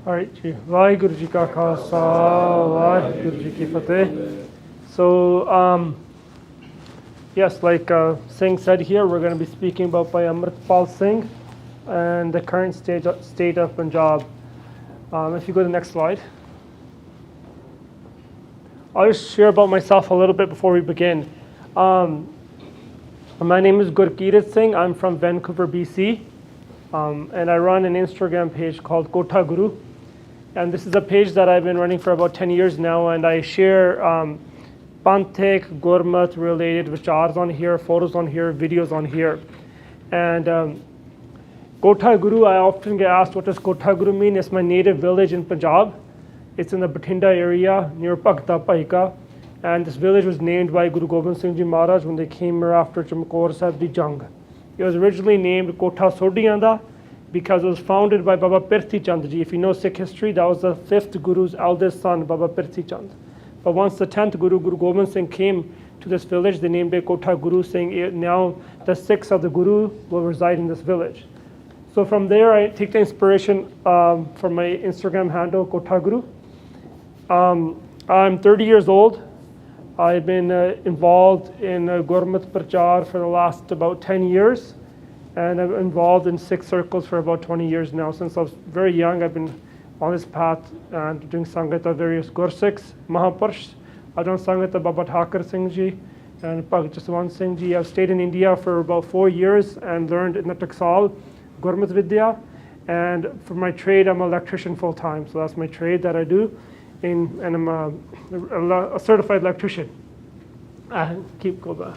All right, ji. Vaheguru ji ka khalsa, Vaheguru ji ki fateh. So, yes, like Singh said here, we're going to be speaking about Bhai Amritpal Singh and the current state of Punjab. If you go to the next slide. I'll just share about myself a little bit before we begin. My name is Gurkirat Singh. I'm from Vancouver, BC. And I run an Instagram page called Kotha Guru. And this is a page that I've been running for about 10 years now. And I share Panthik, Gurmat related vichars on here, photos on here, videos on here. And Kotha Guru, I often get asked, what does Kotha Guru mean? It's my native village in Punjab. It's in the Bathinda area near Bhagta Bhaika. And this village was named by Guru Gobind Singh Ji Maharaj when they came here after Chamkaur Sahib di Jang. It was originally named Kotha Sodhianda because it was founded by Baba Pirthi Chand Ji. If you know Sikh history, that was the 5th Guru's eldest son, Baba Pirthi Chand. But once the 10th Guru, Guru Gobind Singh, came to this village, they named it Kotha Guru, saying now the 6th of the Guru will reside in this village. So from there, I take the inspiration from my Instagram handle, Kotha Guru. I'm 30 years old. I've been involved in Gurmat Prachar for the last about 10 years. And I'm involved in Sikh circles for about 20 years now. Since I was very young, I've been on this path and doing Sangat of various Gursikhs, Mahapurushs. I've done Sangat of Baba Thakar Singh Ji and Bhai Jaswant Singh Ji. I've stayed in India for about 4 years and learned in the Taksal, Gurmat Vidya. And for my trade, I'm an electrician full time. So that's my trade that I do. And I'm a certified electrician. Keep going.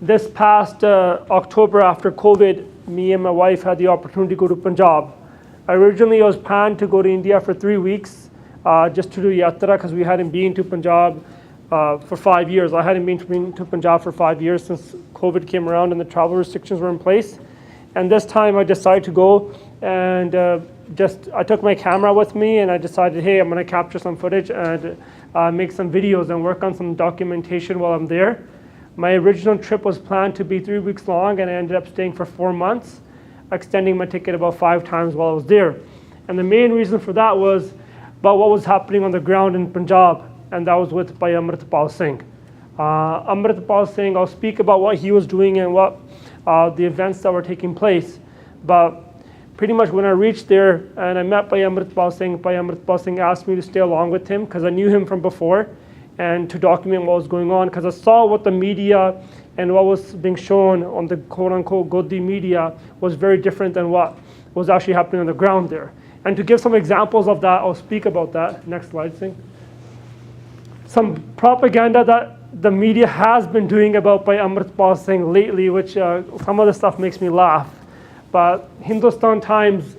This past October after COVID, me and my wife had the opportunity to go to Punjab. Originally, I was planned to go to India for 3 weeks just to do yatra because we hadn't been to Punjab for 5 years. I hadn't been to Punjab for 5 years since COVID came around and the travel restrictions were in place. And this time I decided to go and I took my camera with me and I decided, hey, I'm going to capture some footage and make some videos and work on some documentation while I'm there. My original trip was planned to be 3 weeks long and I ended up staying for 4 months, extending my ticket about 5 times while I was there. And the main reason for that was about what was happening on the ground in Punjab, and that was with Bhai Amritpal Singh. Amritpal Singh, I'll speak about what he was doing and what the events that were taking place. But pretty much when I reached there and I met Bhai Amritpal Singh asked me to stay along with him because I knew him from before and to document what was going on because I saw what the media and what was being shown on the quote-unquote Godi media was very different than what was actually happening on the ground there. And to give some examples of that, I'll speak about that. Next slide, Singh. Some propaganda that the media has been doing about Bhai Amritpal Singh lately, which some of the stuff makes me laugh. But Hindustan Times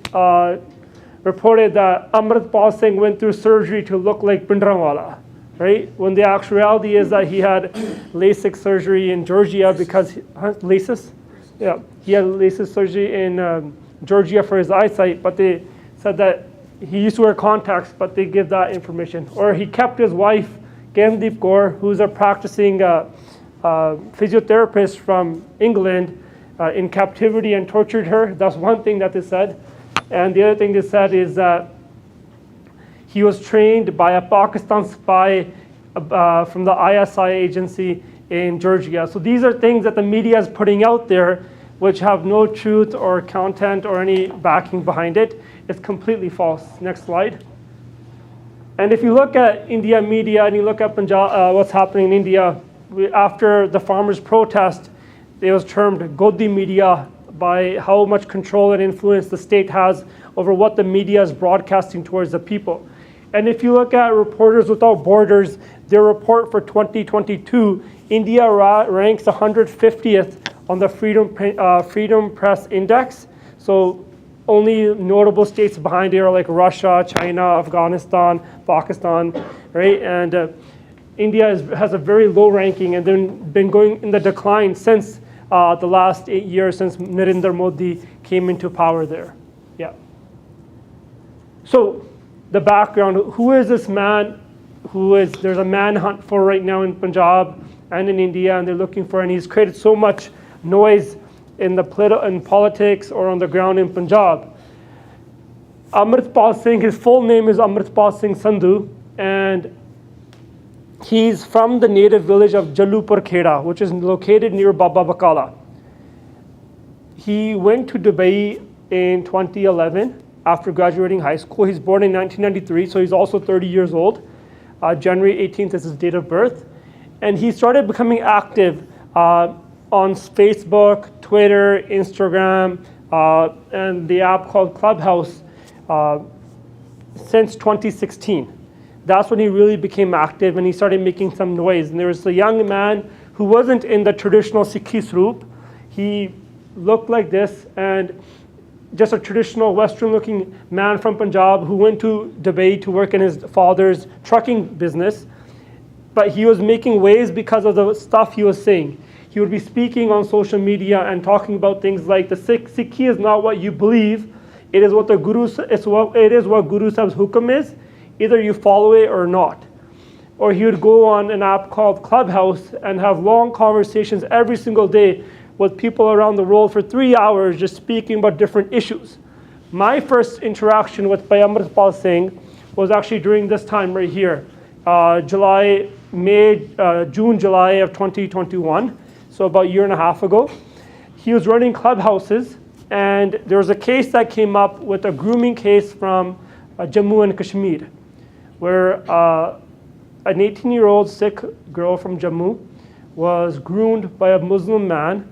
reported that Amritpal Singh went through surgery to look like Pindranwala, right? When the actuality is that he had LASIK surgery in Georgia because, LASIK? Yeah, he had LASIK surgery in Georgia for his eyesight, but they said that he used to wear contacts, but they give that information. Or he kept his wife, Gandeep Kaur, who's a practicing physiotherapist from England, in captivity and tortured her. That's one thing that they said. And the other thing they said is that he was trained by a Pakistan spy from the ISI agency in Georgia. So these are things that the media is putting out there which have no truth or content or any backing behind it. It's completely false. Next slide. And if you look at India media and you look at Punjab, what's happening in India, after the farmers' protest, it was termed Godi media by how much control and influence the state has over what the media is broadcasting towards the people. And if you look at Reporters Without Borders, their report for 2022, India ranks 150th on the Freedom Press Index. So only notable states behind it are like Russia, China, Afghanistan, Pakistan, right? And India has a very low ranking and then been going in the decline since the last 8 years since Narendra Modi came into power there. Yeah. So the background, who is this man there's a manhunt for right now in Punjab and in India, and they're looking for, and he's created so much noise in politics or on the ground in Punjab. Amritpal Singh, his full name is Amritpal Singh Sandhu, and he's from the native village of Jalupur Kheda, which is located near Baba Bakala. He went to Dubai in 2011 after graduating high school. He's born in 1993, so he's also 30 years old. January 18th is his date of birth. And he started becoming active on Facebook, Twitter, Instagram, and the app called Clubhouse since 2016. That's when he really became active and he started making some noise. And there was a young man who wasn't in the traditional Sikhi Swaroop. He looked like this, and just a traditional Western-looking man from Punjab who went to Dubai to work in his father's trucking business. But he was making waves because of the stuff he was saying. He would be speaking on social media and talking about things like the Sikhi is not what you believe. It is what the Guru. It is what Guru Sahib's hukum is. Either you follow it or not. Or he would go on an app called Clubhouse and have long conversations every single day with people around the world for 3 hours, just speaking about different issues. My first interaction with Bhai Amritpal Singh was actually during this time right here, June, July of 2021, so about a year and a half ago. He was running clubhouses, and there was a case that came up with a grooming case from Jammu and Kashmir, where an 18-year-old Sikh girl from Jammu was groomed by a Muslim man,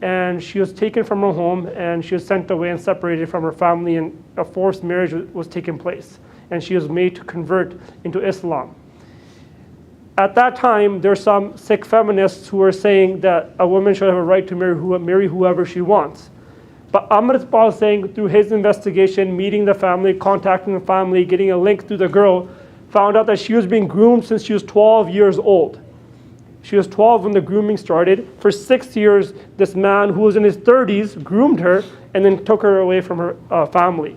and she was taken from her home and she was sent away and separated from her family, and a forced marriage was taking place, and she was made to convert into Islam. At that time, there were some Sikh feminists who were saying that a woman should have a right to marry whoever she wants. But Amritpal Singh, through his investigation, meeting the family, contacting the family, getting a link through the girl, found out that she was being groomed since she was 12 years old. She was 12 when the grooming started. For 6 years, this man who was in his 30s groomed her and then took her away from her family.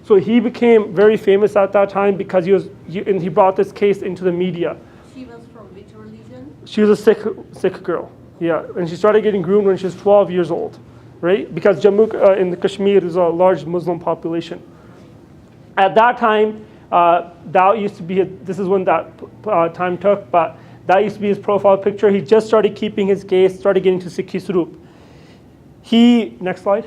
So he became very famous at that time because he brought this case into the media. She was from which religion? She was a Sikh girl, yeah. And she started getting groomed when she was 12 years old, right? Because Jammu in the Kashmir is a large Muslim population. At that time, that used to be, this is when that time took, but that used to be his profile picture. He just started keeping his case, started getting to Sikhi Swaroop. Next slide.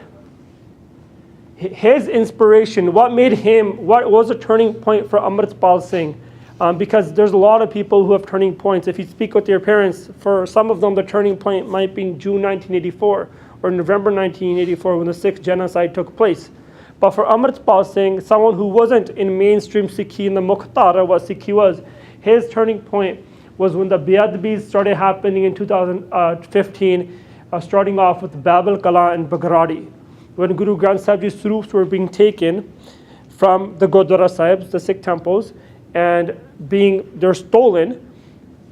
His inspiration, what was a turning point for Amritpal Singh? Because there's a lot of people who have turning points. If you speak with your parents, for some of them the turning point might be in June 1984 or November 1984 when the Sikh genocide took place. But for Amritpal Singh, someone who wasn't in mainstream Sikhi, in the Mukhtara, what Sikhi was, his turning point was when the Beadbis started happening in 2015, starting off with Babel Kala and Bagradi. When Guru Granth Sahib Ji's Swaroops were being taken from the Gurdwara Sahibs, the Sikh temples, and they're stolen,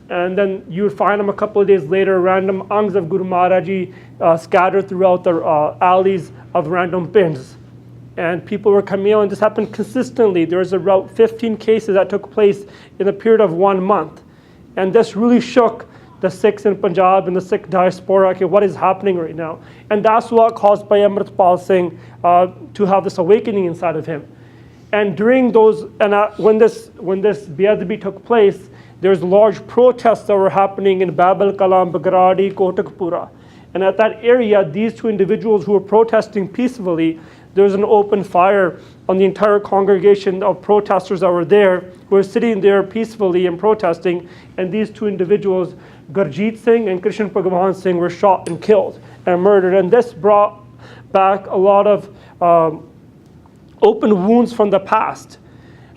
and then you would find them a couple of days later, random angs of Guru Maharaj Ji scattered throughout the alleys of random pins. And people were coming out, and this happened consistently. There was about 15 cases that took place in a period of 1 month. And this really shook the Sikhs in Punjab and the Sikh diaspora. Okay, what is happening right now? And that's what caused Bhai Amritpal Singh to have this awakening inside of him. And during those, when this Beadbi took place, there's large protests that were happening in Babel Kalam, Bagradi, Kotakpura. And at that area, these two individuals who were protesting peacefully, there was an open fire on the entire congregation of protesters that were there, who were sitting there peacefully and protesting. And these two individuals, Gurjeet Singh and Krishan Bhagwan Singh, were shot and killed and murdered. And this brought back a lot of open wounds from the past,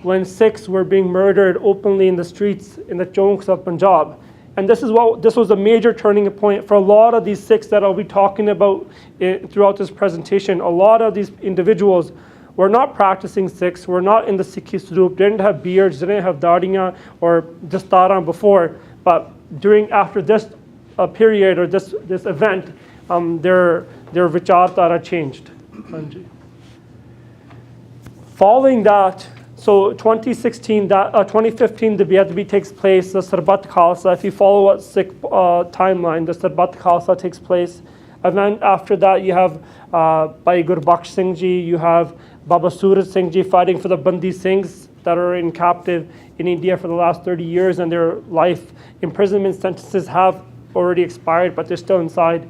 when Sikhs were being murdered openly in the streets in the chowks of Punjab. And this was a major turning point for a lot of these Sikhs that I'll be talking about throughout this presentation. A lot of these individuals were not practicing Sikhs, were not in the Sikhi Swaroop, didn't have beards, didn't have dadiyan or dastaran before. But after this period or this event, their vichardhara changed. Following that, so 2015, the Beadbi takes place, the Sarbat Khalsa. If you follow what Sikh timeline, the Sarbat Khalsa takes place. And then after that, you have Bhai Gurbaksh Singh Ji, you have Baba Suraj Singh ji fighting for the Bandi Singhs that are in captive in India for the last 30 years, and their life imprisonment sentences have already expired, but they're still inside.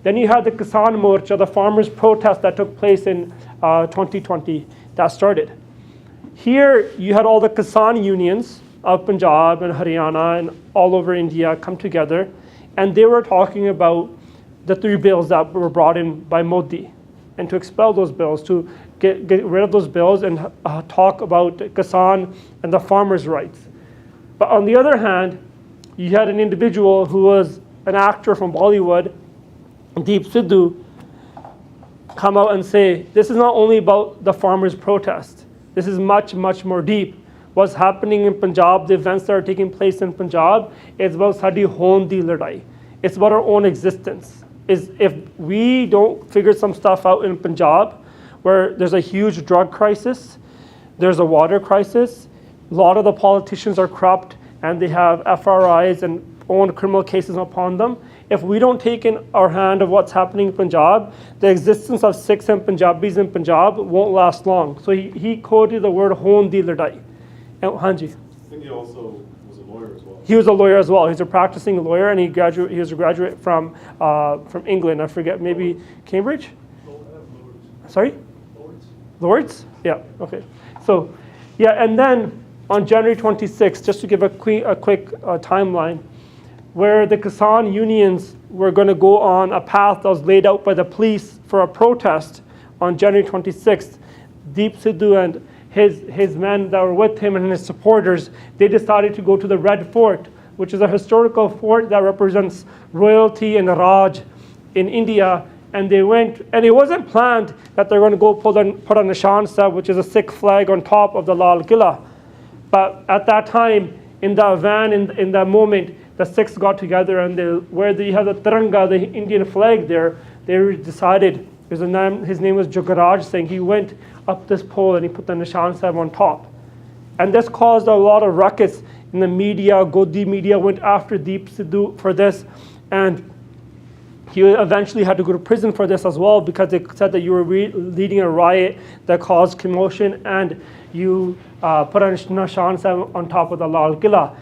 Then you had the Kisan Morcha, the farmers' protest that took place in 2020 that started. Here you had all the Kisan unions of Punjab and Haryana and all over India come together, and they were talking about the 3 bills that were brought in by Modi, and to expel those bills, to get rid of those bills and talk about Kisan and the farmers' rights. But on the other hand, you had an individual who was an actor from Bollywood, Deep Sidhu, come out and say, this is not only about the farmers' protest. This is much, much more deep. What's happening in Punjab, the events that are taking place in Punjab, it's about Sadi Hon Di Ladai. It's about our own existence. If we don't figure some stuff out in Punjab, where there's a huge drug crisis, there's a water crisis, a lot of the politicians are corrupt, and they have FRIs and own criminal cases upon them. If we don't take in our hand of what's happening in Punjab, the existence of Sikhs and Punjabis in Punjab won't last long. So he quoted the word Hon Di Ladai. And Hanji. I think he also was a lawyer as well. He was a lawyer as well. He's a practicing lawyer, and he was a graduate from England. I forget, maybe Cambridge? Sorry? Lords? Yeah, okay. So, yeah, and then on January 26th, just to give a quick timeline, where the Kisan unions were going to go on a path that was laid out by the police for a protest on January 26th, Deep Sidhu and his men that were with him and his supporters, they decided to go to the Red Fort, which is a historical fort that represents royalty and Raj in India. And they went, and it wasn't planned that they're going to go put a Nishan Sahib, which is a Sikh flag on top of the Lal Qila. But at that time, in the van, in that moment, the Sikhs got together, and where they have the Tiranga, the Indian flag there, they decided, his name was Jugaraj Singh, he went up this pole and he put the Nishan Sahib on top. And this caused a lot of ruckus in the media. Godi media went after Deep Sidhu for this, and he eventually had to go to prison for this as well, because they said that you were leading a riot that caused commotion, and you put a Nishan Sahib on top of the Lal Qila.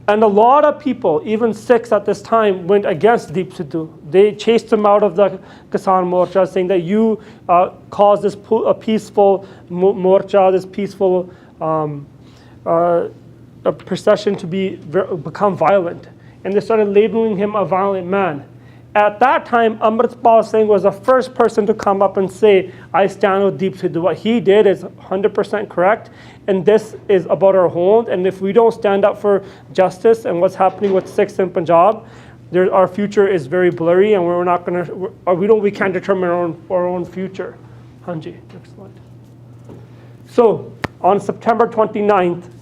And a lot of people, even Sikhs at this time, went against Deep Sidhu. They chased him out of the Kisan Morcha, saying that you caused this peaceful morcha, this peaceful procession to become violent. And they started labeling him a violent man. At that time, Amritpal Singh was the first person to come up and say, I stand with Deep Sidhu. What he did is 100% correct, and this is about our home. And if we don't stand up for justice and what's happening with Sikhs in Punjab, our future is very blurry, and we're not going to, we can't determine our own future. Hanji, next slide. So on September 29th,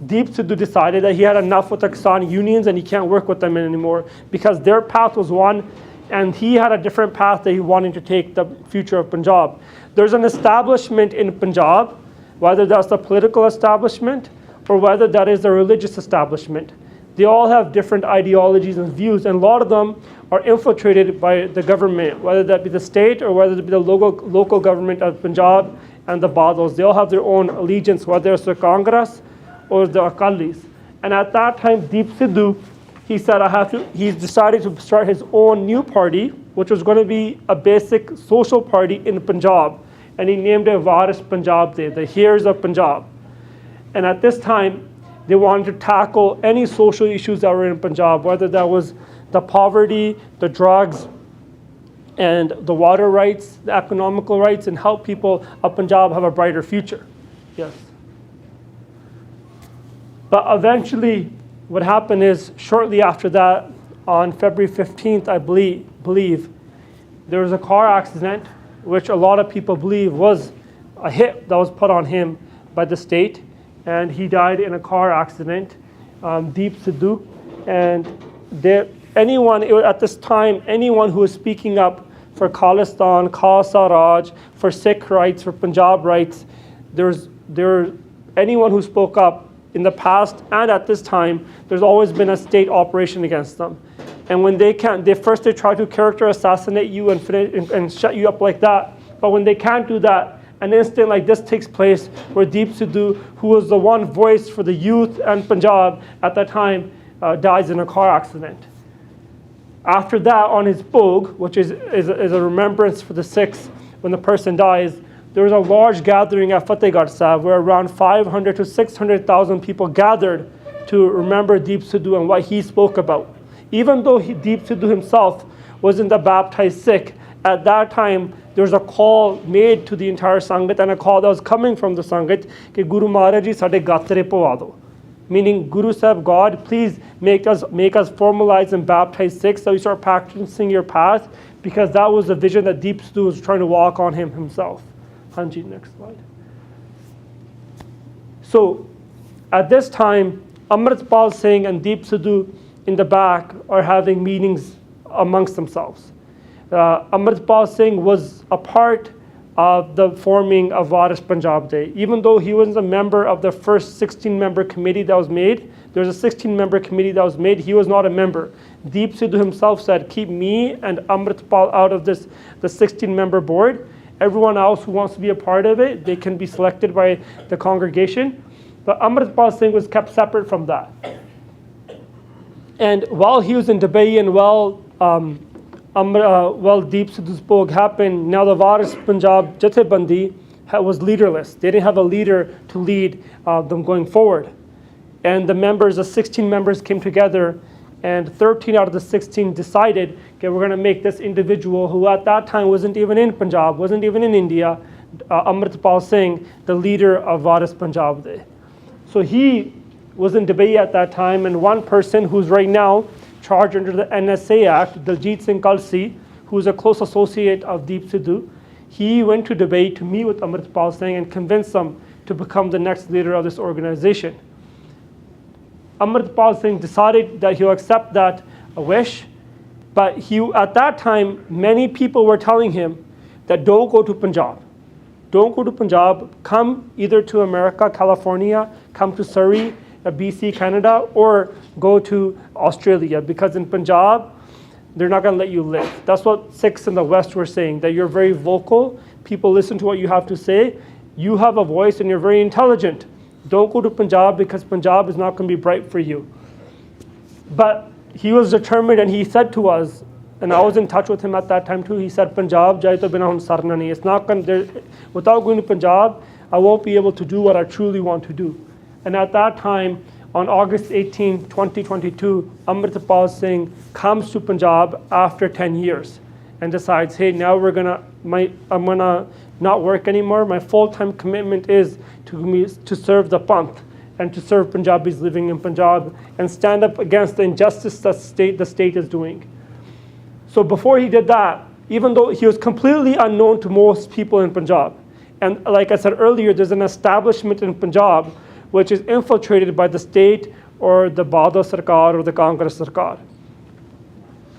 Deep Sidhu decided that he had enough with the Kisan unions and he can't work with them anymore, because their path was one and he had a different path that he wanted to take the future of Punjab. There's an establishment in Punjab, whether that's the political establishment or whether that is the religious establishment. They all have different ideologies and views, and a lot of them are infiltrated by the government, whether that be the state or whether it be the local government of Punjab and the Badals. They all have their own allegiance, whether it's the Congress or the Akalis. And at that time, Deep Sidhu, he said, he's decided to start his own new party, which was going to be a basic social party in Punjab. And he named it Varis Punjab Day, the heirs of Punjab. And at this time, they wanted to tackle any social issues that were in Punjab, whether that was the poverty, the drugs, and the water rights, the economical rights, and help people of Punjab have a brighter future. Yes. But eventually, what happened is, shortly after that, on February 15th, I believe, there was a car accident, which a lot of people believe was a hit that was put on him by the state, and he died in a car accident, Deep Sidhu. And at this time, anyone who was speaking up for Khalistan, Khalsa Raj, for Sikh rights, for Punjab rights, anyone who spoke up in the past and at this time, there's always been a state operation against them. And when they can't, they try to character assassinate you and shut you up like that. But when they can't do that, an incident like this takes place where Deep Sidhu, who was the one voice for the youth and Punjab at that time, dies in a car accident. After that, on his bhog, which is a remembrance for the Sikhs when the person dies, there was a large gathering at Fatehgarh Sahib where around 500 to 600,000 people gathered to remember Deep Sidhu and what he spoke about. Even though Deep Sidhu himself wasn't a baptized Sikh, at that time there was a call made to the entire Sangat and a call that was coming from the Sangat, कि Guru Maharaj ji sade gatre pava do. Meaning, Guru Sahib, God, please make us formalize and baptize Sikhs so we start practicing your path, because that was the vision that Deep Sidhu was trying to walk on himself. Hanji, next slide. So, at this time, Amritpal Singh and Deep Sidhu in the back are having meetings amongst themselves. Amritpal Singh was a part of the forming of Varis Punjab Day. Even though he was a member of the first 16-member committee that was made, there was a 16-member committee that was made, he was not a member. Deep Sidhu himself said, keep me and Amritpal out of the 16-member board. Everyone else who wants to be a part of it, they can be selected by the congregation. But Amritpal Singh was kept separate from that. And while he was in Dubai and while Deep Sidhu's bhog happened, now the Varis Punjab Jathebandi was leaderless. They didn't have a leader to lead them going forward. And the members, the 16 members came together, and 13 out of the 16 decided, okay, we're going to make this individual who at that time wasn't even in Punjab, wasn't even in India, Amritpal Singh, the leader of Varis Punjab Day. So he was in Dubai at that time, and one person who's right now charged under the NSA Act, Daljit Singh Kalsi, who is a close associate of Deep Sidhu, he went to Dubai to meet with Amritpal Singh and convince him to become the next leader of this organization. Amritpal Singh decided that he'll accept that wish, but at that time, many people were telling him that don't go to Punjab. Don't go to Punjab, come either to America, California, come to Surrey, BC, Canada, or go to Australia, because in Punjab, they're not going to let you live. That's what Sikhs in the West were saying, that you're very vocal, people listen to what you have to say, you have a voice and you're very intelligent. Don't go to Punjab because Punjab is not going to be bright for you. But he was determined, and he said to us, and I was in touch with him at that time too, he said, Punjab jai to bina hum sarna nahi. It's not going to, without going to Punjab, I won't be able to do what I truly want to do. And at that time, on August 18, 2022, Amritpal Singh comes to Punjab after 10 years and decides, hey, now I'm gonna not work anymore. My full-time commitment is to serve the Panth and to serve Punjabis living in Punjab and stand up against the injustice that the state is doing. So before he did that, even though he was completely unknown to most people in Punjab, and like I said earlier, there's an establishment in Punjab which is infiltrated by the state or the Badal Sarkar or the Congress Sarkar.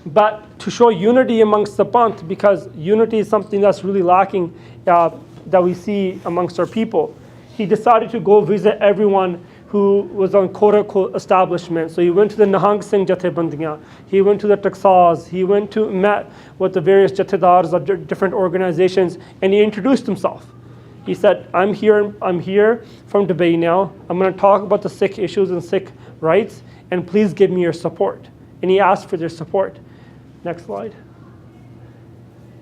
But to show unity amongst the Panth, because unity is something that's really lacking that we see amongst our people, he decided to go visit everyone who was on quote-unquote establishment. So he went to the Nahang Singh Jathebandiyan, he went to the Taksas, he met with the various Jathedars of different organizations, and he introduced himself. He said, I'm here from Dubai now. I'm going to talk about the Sikh issues and Sikh rights, and please give me your support. And he asked for their support. Next slide.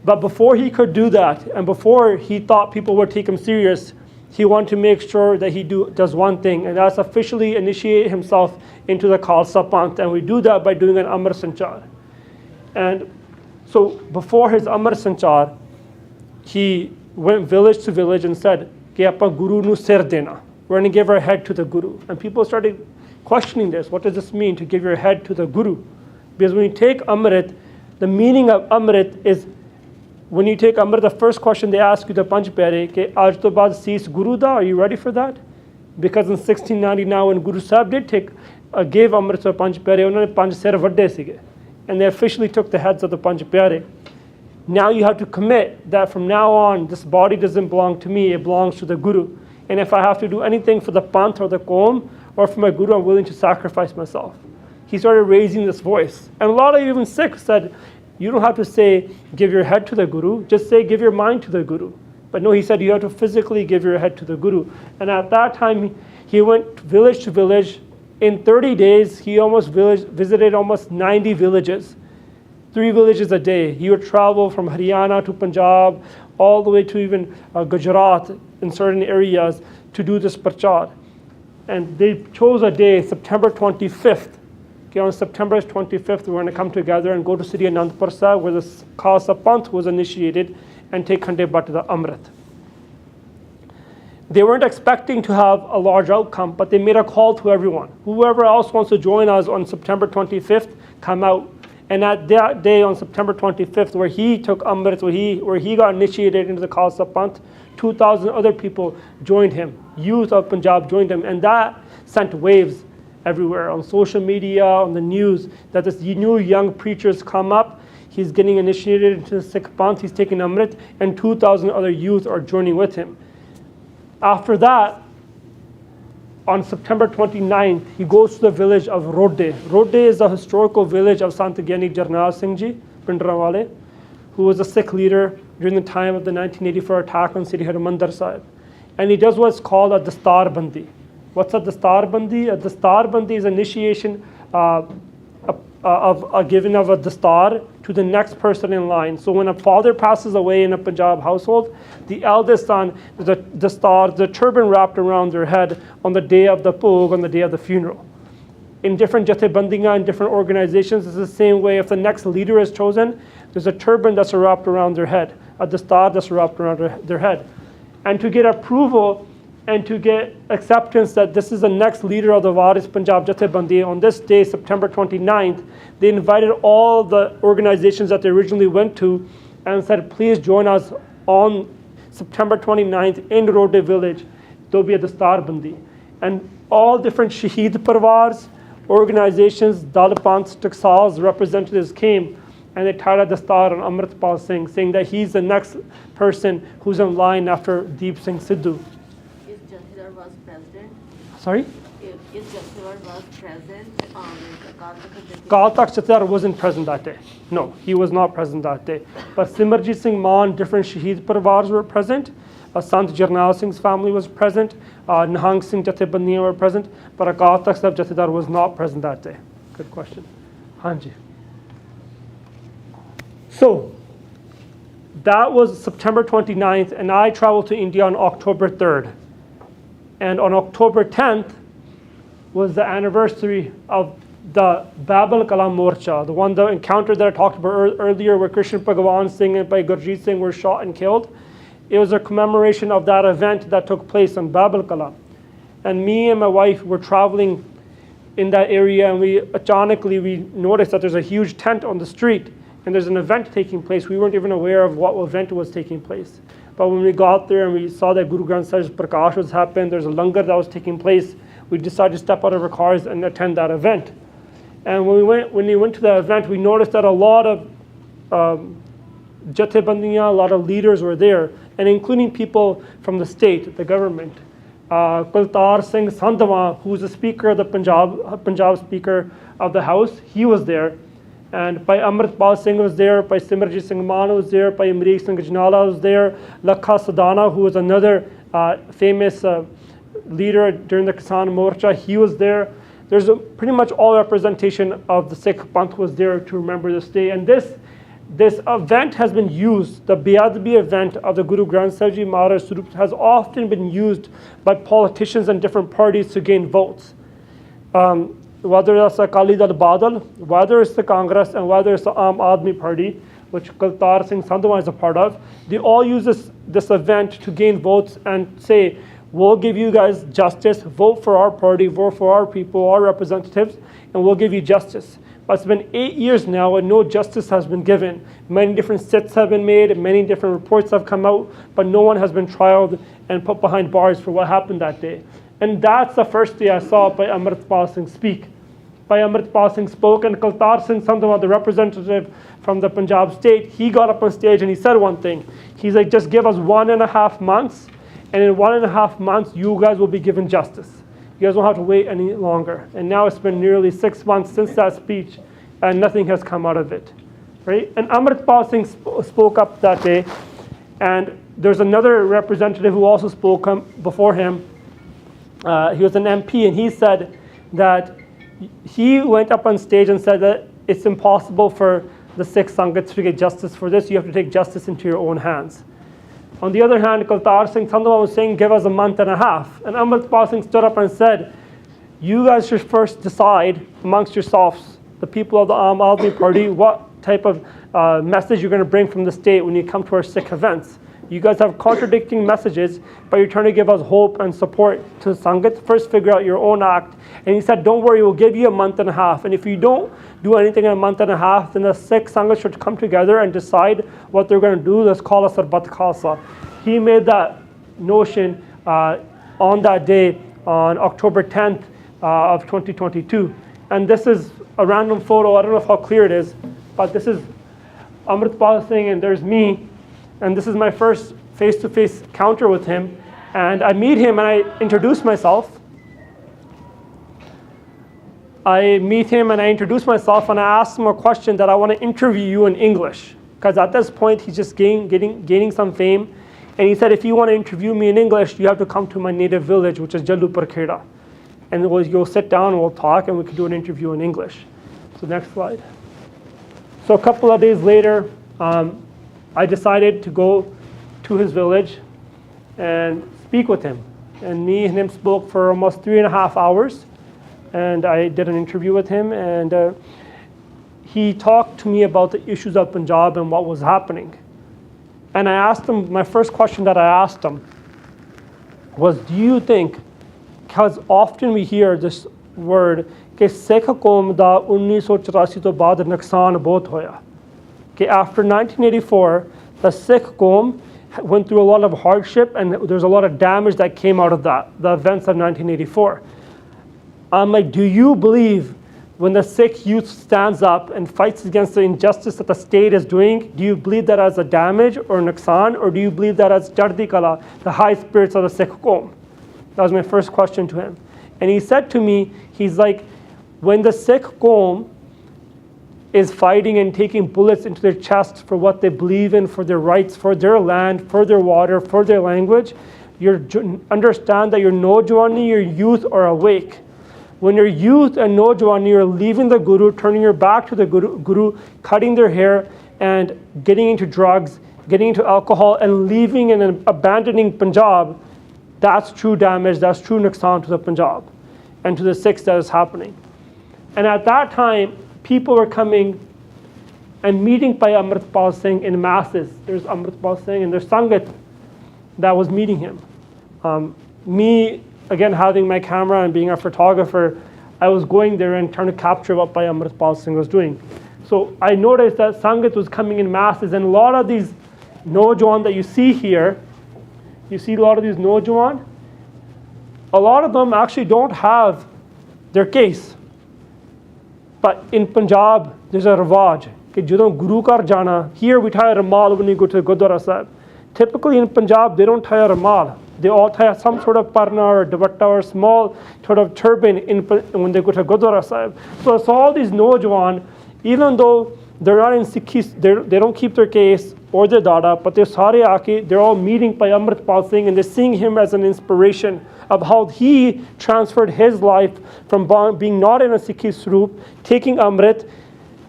But before he could do that, and before he thought people would take him serious, he wanted to make sure that he does one thing, and that's officially initiate himself into the Khalsa Panth. And we do that by doing an Amar Sanchar. And so before his Amar Sanchar, he went village to village and said, "Ki aapa Guru nu sir dena." We're going to give our head to the Guru. And people started questioning this. What does this mean, to give your head to the Guru? Because when you take Amrit, the meaning of Amrit is, when you take Amrit, the first question they ask you, the Panch Pyare, ke aaj to baad sees Guru da, are you ready for that? Because in 1699, when Guru Sahib gave Amrit to the Panch Pyare, unhone Panch Sir vadde sige, and they officially took the heads of the Panch Pyare. Now you have to commit that from now on, this body doesn't belong to me, it belongs to the Guru. And if I have to do anything for the Panth or the Qawm or for my Guru, I'm willing to sacrifice myself. He started raising this voice. And a lot of even Sikhs said, you don't have to say, give your head to the Guru, just say, give your mind to the Guru. But no, he said you have to physically give your head to the Guru. And at that time, he went village to village. In 30 days, he visited almost 90 villages, 3 villages a day. He would travel from Haryana to Punjab, all the way to even Gujarat in certain areas to do this prachar. And they chose a day, September 25th. Okay, on September 25th, we're going to come together and go to Sri Anandpur Sahib, where the Khalsa Panth was initiated, and take Khande Bhat the Amrit. They weren't expecting to have a large outcome, but they made a call to everyone. Whoever else wants to join us on September 25th, come out. And at that day on September 25th, where he took Amrit, where he got initiated into the Khalsa Panth, 2,000 other people joined him. Youth of Punjab joined him. And that sent waves everywhere on social media, on the news, that this new young preacher's come up. He's getting initiated into the Sikh Panth. He's taking Amrit, and 2,000 other youth are joining with him. After that, on September 29th, he goes to the village of Rodde. Rodde is a historical village of Sant Gyani Jarnail Singh Ji, Pindranwale, who was a Sikh leader during the time of the 1984 attack on Sri Harmandir Sahib. And he does what's called a Dastar Bandi. What's a Dastar Bandi? A Dastar Bandi is initiation of a giving of a Dastar to the next person in line. So when a father passes away in a Punjab household, the eldest son, the Dastar, the turban wrapped around their head on the day of the Bhog, on the day of the funeral. In different Jathebandiyas and different organizations, it's the same way. If the next leader is chosen, there's a turban that's wrapped around their head, a Dastar that's wrapped around their head. And to get approval and to get acceptance that this is the next leader of the Waris Punjab Jathebandi, on this day, September 29th, they invited all the organizations that they originally went to and said, please join us on September 29th in Rodde village. There'll be a Dastar Bandi. And all different Shaheed Parwars, organizations, Dalpants, Taksals, representatives came, and they tied a Dastar on Amritpal Singh, saying that he's the next person who's in line after Deep Singh Sidhu. If Jathedar was president, Sorry? if Jathedar was present, Kal Takht Jathedar wasn't present that day. No, he was not present that day. But Simarjit Singh Maan, different Shaheed Parwars were present. Sant Jarnail Singh's family was present. Nahang Singh Jathebandiyan were present. But Akal Takht Sahib Jathedar was not present that day. Good question. Hanji. So, that was September 29th, and I traveled to India on October 3rd. And on October 10th was the anniversary of the Babel Kalam Morcha, the encounter that I talked about earlier, where Krishna Bhagwan Singh and Bhai Gurjeet Singh were shot and killed. It was a commemoration of that event that took place on Babel Kalam. And me and my wife were traveling in that area, and we noticed that there's a huge tent on the street, and there's an event taking place. We weren't even aware of what event was taking place. But when we got there and we saw that Guru Granth Sahib's Prakash was happening, there's a langar that was taking place, we decided to step out of our cars and attend that event. And when we went to the event, we noticed that a lot of Jathebandiyas, a lot of leaders were there, and including people from the state, the government. Kultar Singh Sandhwa, who's the speaker of the Punjab speaker of the House, he was there. And Bhai Amritpal Singh was there, Bhai Simarjit Singh Maan was there, Bhai Amrik Singh Ajnala was there, Lakha Sadana, who was another famous leader during the Kisan Morcha, he was there. There's pretty much all representation of the Sikh Panth was there to remember this day. And this event has been used, the Beadbi event of the Guru Granth Sahib Ji Maharaj Swarup has often been used by politicians and different parties to gain votes. Whether it's the Akali Dal Badal, whether it's the Congress, and whether it's the Aam Aadmi Party, which Kultar Singh Sandhwa is a part of, they all use this event to gain votes and say, we'll give you guys justice, vote for our party, vote for our people, our representatives, and we'll give you justice. But it's been 8 years now and no justice has been given. Many different sits have been made and many different reports have come out, but no one has been trialed and put behind bars for what happened that day. And that's the first day I saw Bhai Amritpal Singh speak. Bhai Amritpal Singh spoke, and Kultar Singh Sandhwa, the representative from the Punjab state, he got up on stage and he said one thing. He's like, just give us 1.5 months, and in 1.5 months, you guys will be given justice. You guys won't have to wait any longer. And now it's been nearly 6 months since that speech, and nothing has come out of it, right? And Amritpal Singh spoke up that day, and there's another representative who also spoke before him. He was an MP, and he said that he went up on stage and said that it's impossible for the Sikh Sangat to get justice for this. You have to take justice into your own hands. On the other hand, Kaltar Singh Sandhu was saying, give us a month and a half. And Amritpal Singh stood up and said, you guys should first decide amongst yourselves, the people of the Aam Aadmi Party, what type of message you're going to bring from the state when you come to our Sikh events. You guys have contradicting messages, but you're trying to give us hope and support to Sangat. First, figure out your own act. And he said, don't worry, we'll give you a month and a half. And if you don't do anything in a month and a half, then the Sikh Sangat should come together and decide what they're going to do. Let's call us Sarbat Khalsa. He made that notion on that day, on October 10th of 2022. And this is a random photo. I don't know how clear it is, but this is Amritpal Singh, and there's me. And this is my first face-to-face encounter with him. And I meet him and I introduce myself. And I ask him a question that I want to interview you in English. Because at this point, he's just gaining some fame. And he said, if you want to interview me in English, you have to come to my native village, which is Jallupur Kheda. And you'll sit down and we'll talk and we can do an interview in English. So next slide. So a couple of days later, I decided to go to his village and speak with him. And me and him spoke for almost 3.5 hours. And I did an interview with him. And he talked to me about the issues of Punjab and what was happening. And I asked him, my first question that I asked him was, do you think, because often we hear this word, कि Sikh कौम दा 1984 तो बाद नुकसान बहुत होया. Okay, after 1984, the Sikh Qawm went through a lot of hardship and there's a lot of damage that came out of that, the events of 1984. I'm like, do you believe when the Sikh youth stands up and fights against the injustice that the state is doing, do you believe that as a damage or nuksan, or do you believe that as Chardi Kala, the high spirits of the Sikh Qawm? That was my first question to him. And he said to me, he's like, when the Sikh Qawm is fighting and taking bullets into their chest for what they believe in, for their rights, for their land, for their water, for their language, you understand that your Nojwani, your youth are awake. When your youth and Nojwani are leaving the Guru, turning your back to the Guru, cutting their hair and getting into drugs, getting into alcohol and leaving and abandoning Punjab, that's true damage, that's true nuksan to the Punjab and to the Sikhs that is happening. And at that time, people were coming and meeting by Amritpal Singh in masses. There's Amritpal Singh and there's Sangat that was meeting him. Me, again, having my camera and being a photographer, I was going there and trying to capture what Bhai Amritpal Singh was doing. So I noticed that Sangat was coming in masses, and a lot of these Nojawan that you see here, you see a lot of these Nojawan, a lot of them actually don't have their case. But in Punjab, there's a rawaj. Jadon Guru Ghar jana, here we tie a ramal when you go to the Gurdwara Sahib. Typically in Punjab, they don't tie a ramal. They all tie some sort of parna or dupatta or small sort of turban when they go to Gurdwara Sahib. So it's all these Nojawan, even though they're not in Sikhis, they don't keep their case or their dada, but they're sare aake, they're all meeting by Amritpal Singh and they're seeing him as an inspiration of how he transferred his life from being not in a Sikhi Swaroop, taking Amrit,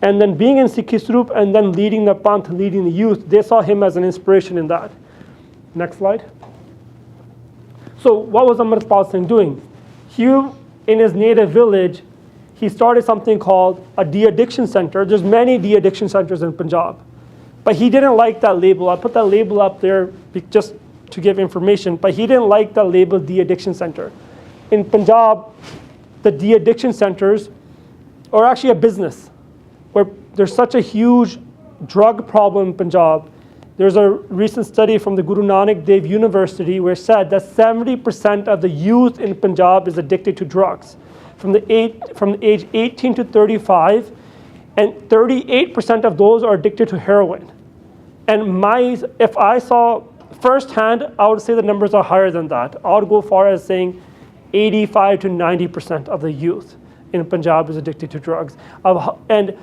and then being in Sikhi Swaroop, and then leading the Panth, leading the youth. They saw him as an inspiration in that. Next slide. So what was Amritpal Singh doing? He, in his native village, he started something called a de-addiction center. There's many de-addiction centers in Punjab. But he didn't like that label. I put that label up there just to give information, but he didn't like the label de-addiction center. In Punjab, the de-addiction centers are actually a business where there's such a huge drug problem in Punjab. There's a recent study from the Guru Nanak Dev University where it said that 70% of the youth in Punjab is addicted to drugs from the age 18 to 35, and 38% of those are addicted to heroin. And if I saw firsthand, I would say the numbers are higher than that. I would go far as saying 85 to 90% of the youth in Punjab is addicted to drugs. And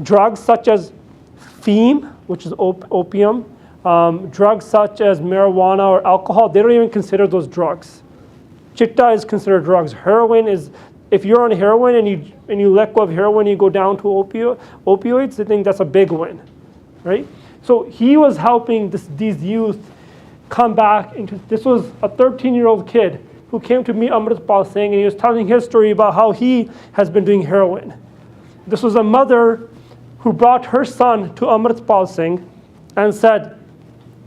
drugs such as Feme, which is opium, Drugs such as marijuana or alcohol, they don't even consider those drugs. Chitta is considered drugs. Heroin is, if you're on heroin and you let go of heroin, you go down to opioids, I think that's a big win, right? So he was helping these youth come back into, this was a 13-year-old kid who came to meet Amritpal Singh, and he was telling his story about how he has been doing heroin. This was a mother who brought her son to Amritpal Singh and said,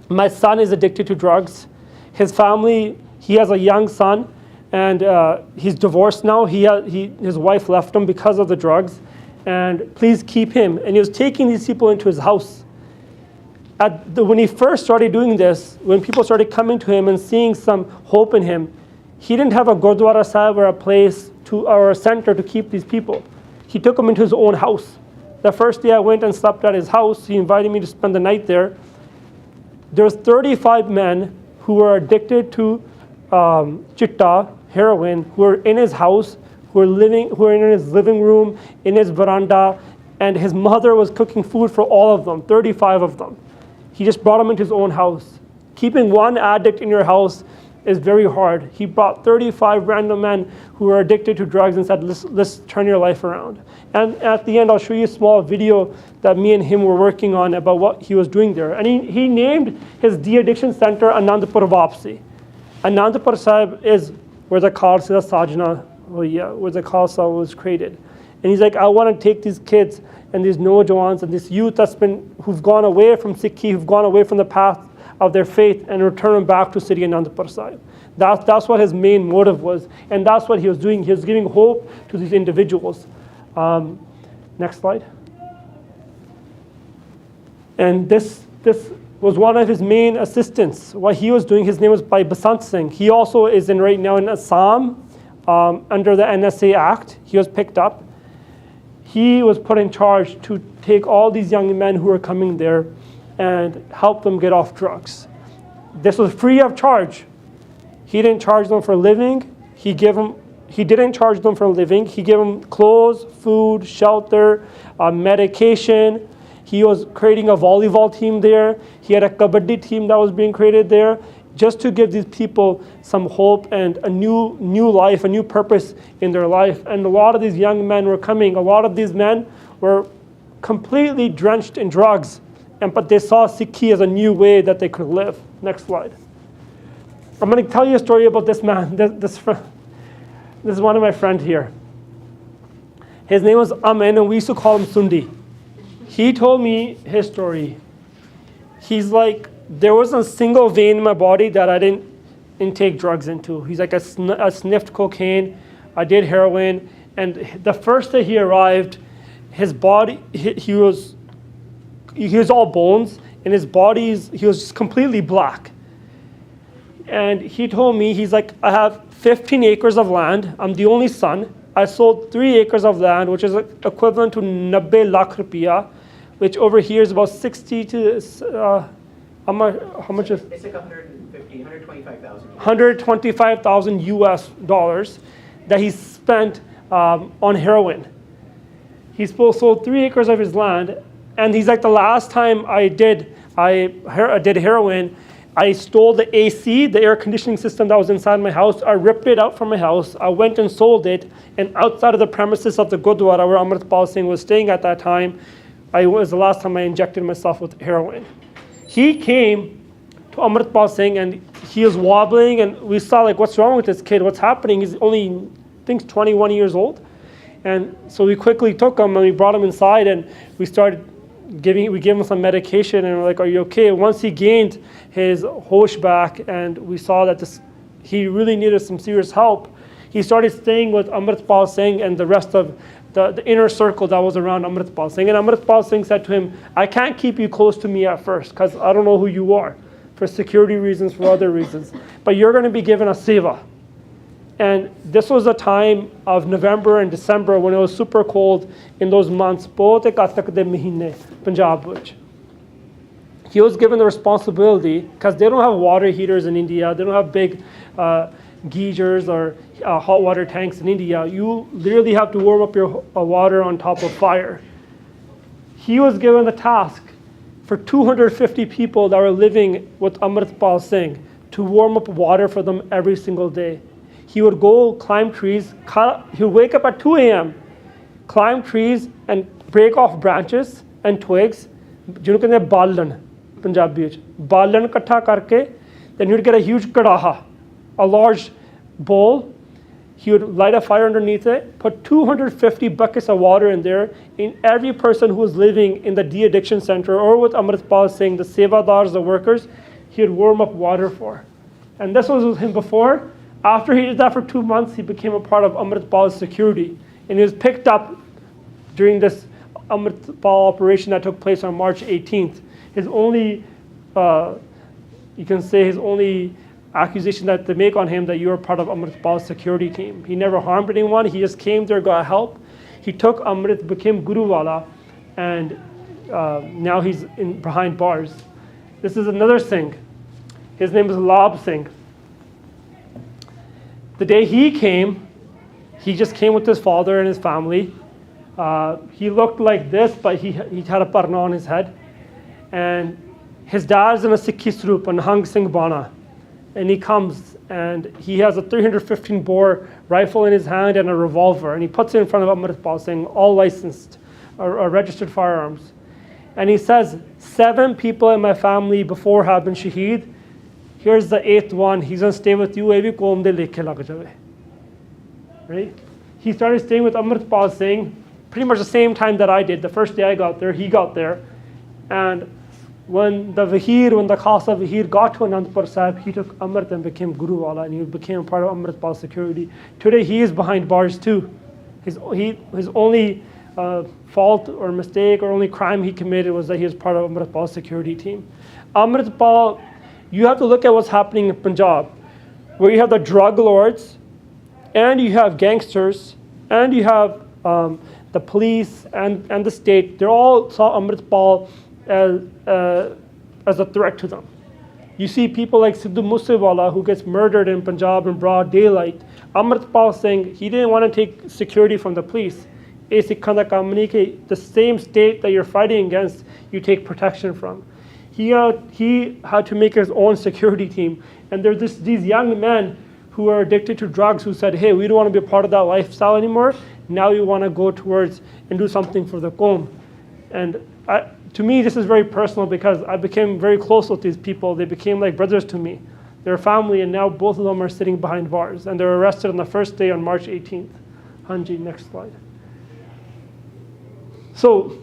my son is addicted to drugs. His family, he has a young son, and he's divorced now. His wife left him because of the drugs, and please keep him. And he was taking these people into his house. When he first started doing this, when people started coming to him and seeing some hope in him, he didn't have a Gurdwara Sahib or a place or a center to keep these people. He took them into his own house. The first day I went and slept at his house, he invited me to spend the night there. There was 35 men who were addicted to chitta, heroin, who were in his house, who were in his living room, in his veranda, and his mother was cooking food for all of them, 35 of them. He just brought them into his own house. Keeping one addict in your house is very hard. He brought 35 random men who were addicted to drugs and said, let's turn your life around. And at the end, I'll show you a small video that me and him were working on about what he was doing there. And he named his de-addiction center Anandpur Vapsi. Anandpur Sahib is where the Khalsa Sajna, where the Khalsa was created. And he's like, I want to take these kids and these Nojawans and this youth who've gone away from Sikhi, who've gone away from the path of their faith, and return them back to Sri Anandpur Sahib. That's what his main motive was, and that's what he was doing. He was giving hope to these individuals. Next slide. And this was one of his main assistants. What he was doing, his name was Bhai Basant Singh. He also is right now in Assam under the NSA Act. He was picked up. He was put in charge to take all these young men who were coming there and help them get off drugs. This was free of charge. He didn't charge them for living. He didn't charge them for living. He gave them clothes, food, shelter, medication. He was creating a volleyball team there. He had a kabaddi team that was being created there, just to give these people some hope and a new life, a new purpose in their life. And a lot of these young men were coming. A lot of these men were completely drenched in drugs, but they saw Sikhi as a new way that they could live. Next slide. I'm going to tell you a story about this man. This is one of my friends here. His name was Amin, and we used to call him Sundi. He told me his story. He's like, there wasn't a single vein in my body that I didn't intake drugs into. He's like, I sniffed cocaine, I did heroin, and the first day he arrived, his body, he was all bones, and his body, he was just completely black. And he told me, he's like, I have 15 acres of land. I'm the only son. I sold 3 acres of land, which is equivalent to 90 lakh rupiah, which over here is about 60 to, how much is? It's like 125,000. 125,000 US dollars that he spent on heroin. He sold 3 acres of his land, and he's like, the last time I did heroin, I stole the AC, the air conditioning system that was inside my house. I ripped it out from my house. I went and sold it. And outside of the premises of the Gurdwara where Amritpal Singh was staying at that time, it was the last time I injected myself with heroin. He came to Amritpal Singh and he was wobbling, and we saw like, what's wrong with this kid? What's happening? He's only, I think, 21 years old. And so we quickly took him and we brought him inside, and we gave him some medication, and we're like, are you okay? Once he gained his hosh back and we saw that he really needed some serious help, he started staying with Amritpal Singh and the rest of the inner circle that was around Amritpal Singh. And Amritpal Singh said to him, I can't keep you close to me at first because I don't know who you are, for security reasons, for other reasons. But you're going to be given a seva. And this was a time of November and December when it was super cold in those months. Punjab vich. He was given the responsibility, because they don't have water heaters in India, they don't have big geysers or hot water tanks in India. You literally have to warm up your water on top of fire. He was given the task for 250 people that were living with Amritpal Singh to warm up water for them every single day. He would go climb trees, he would wake up at 2 a.m., climb trees and break off branches and twigs, ਜਿਹਨੂੰ ਕਹਿੰਦੇ ਬਾਲਣ ਪੰਜਾਬੀ ਵਿੱਚ ਬਾਲਣ ਇਕੱਠਾ ਕਰਕੇ, then he would get a huge kadaha, a large bowl. He would light a fire underneath it, put 250 buckets of water in there. In every person who was living in the de-addiction center or with Amritpal Singh, the sevadars, the workers, he would warm up water for. And this was with him before. After he did that for 2 months, he became a part of Amritpal's security. And he was picked up during this Amritpal operation that took place on March 18th. His only, you can say his only accusation that they make on him that you are part of Amritpal's security team. He never harmed anyone. He just came there, got help. He took Amrit, became Guru Wala, and now he's behind bars. This is another Singh. His name is Lab Singh. The day he came, he just came with his father and his family. He looked like this, but he had a parna on his head. And his dad's in a Sikhi Swaroop, a Nahang Singh Bana. And he comes and he has a 315 bore rifle in his hand and a revolver, and he puts it in front of Amritpal Singh, all licensed or registered firearms. And he says, 7 people in my family before have been shaheed. Here's the 8th one. He's going to stay with you. Right? He started staying with Amritpal Singh pretty much the same time that I did. The first day I got there, he got there. And when the Khalsa Vahir got to Anandpur Sahib, he took Amrit and became Guru Wala, and he became part of Amritpal security. Today he is behind bars too. His only fault or mistake or only crime he committed was that he was part of Amritpal security team. Amritpal, you have to look at what's happening in Punjab, where you have the drug lords, and you have gangsters, and you have the police and the state. They all saw Amritpal as a threat to them. You see people like Sidhu Moosewala, who gets murdered in Punjab in broad daylight. Amritpal Singh, he didn't want to take security from the police. The same state that you're fighting against, you take protection from. He had to make his own security team. And there's these young men who are addicted to drugs who said, hey, we don't want to be a part of that lifestyle anymore. Now we want to go towards and do something for the Qawm. And to me, this is very personal because I became very close with these people. They became like brothers to me. They're family, and now both of them are sitting behind bars. And they're arrested on the first day on March 18th. Hanji, next slide. So,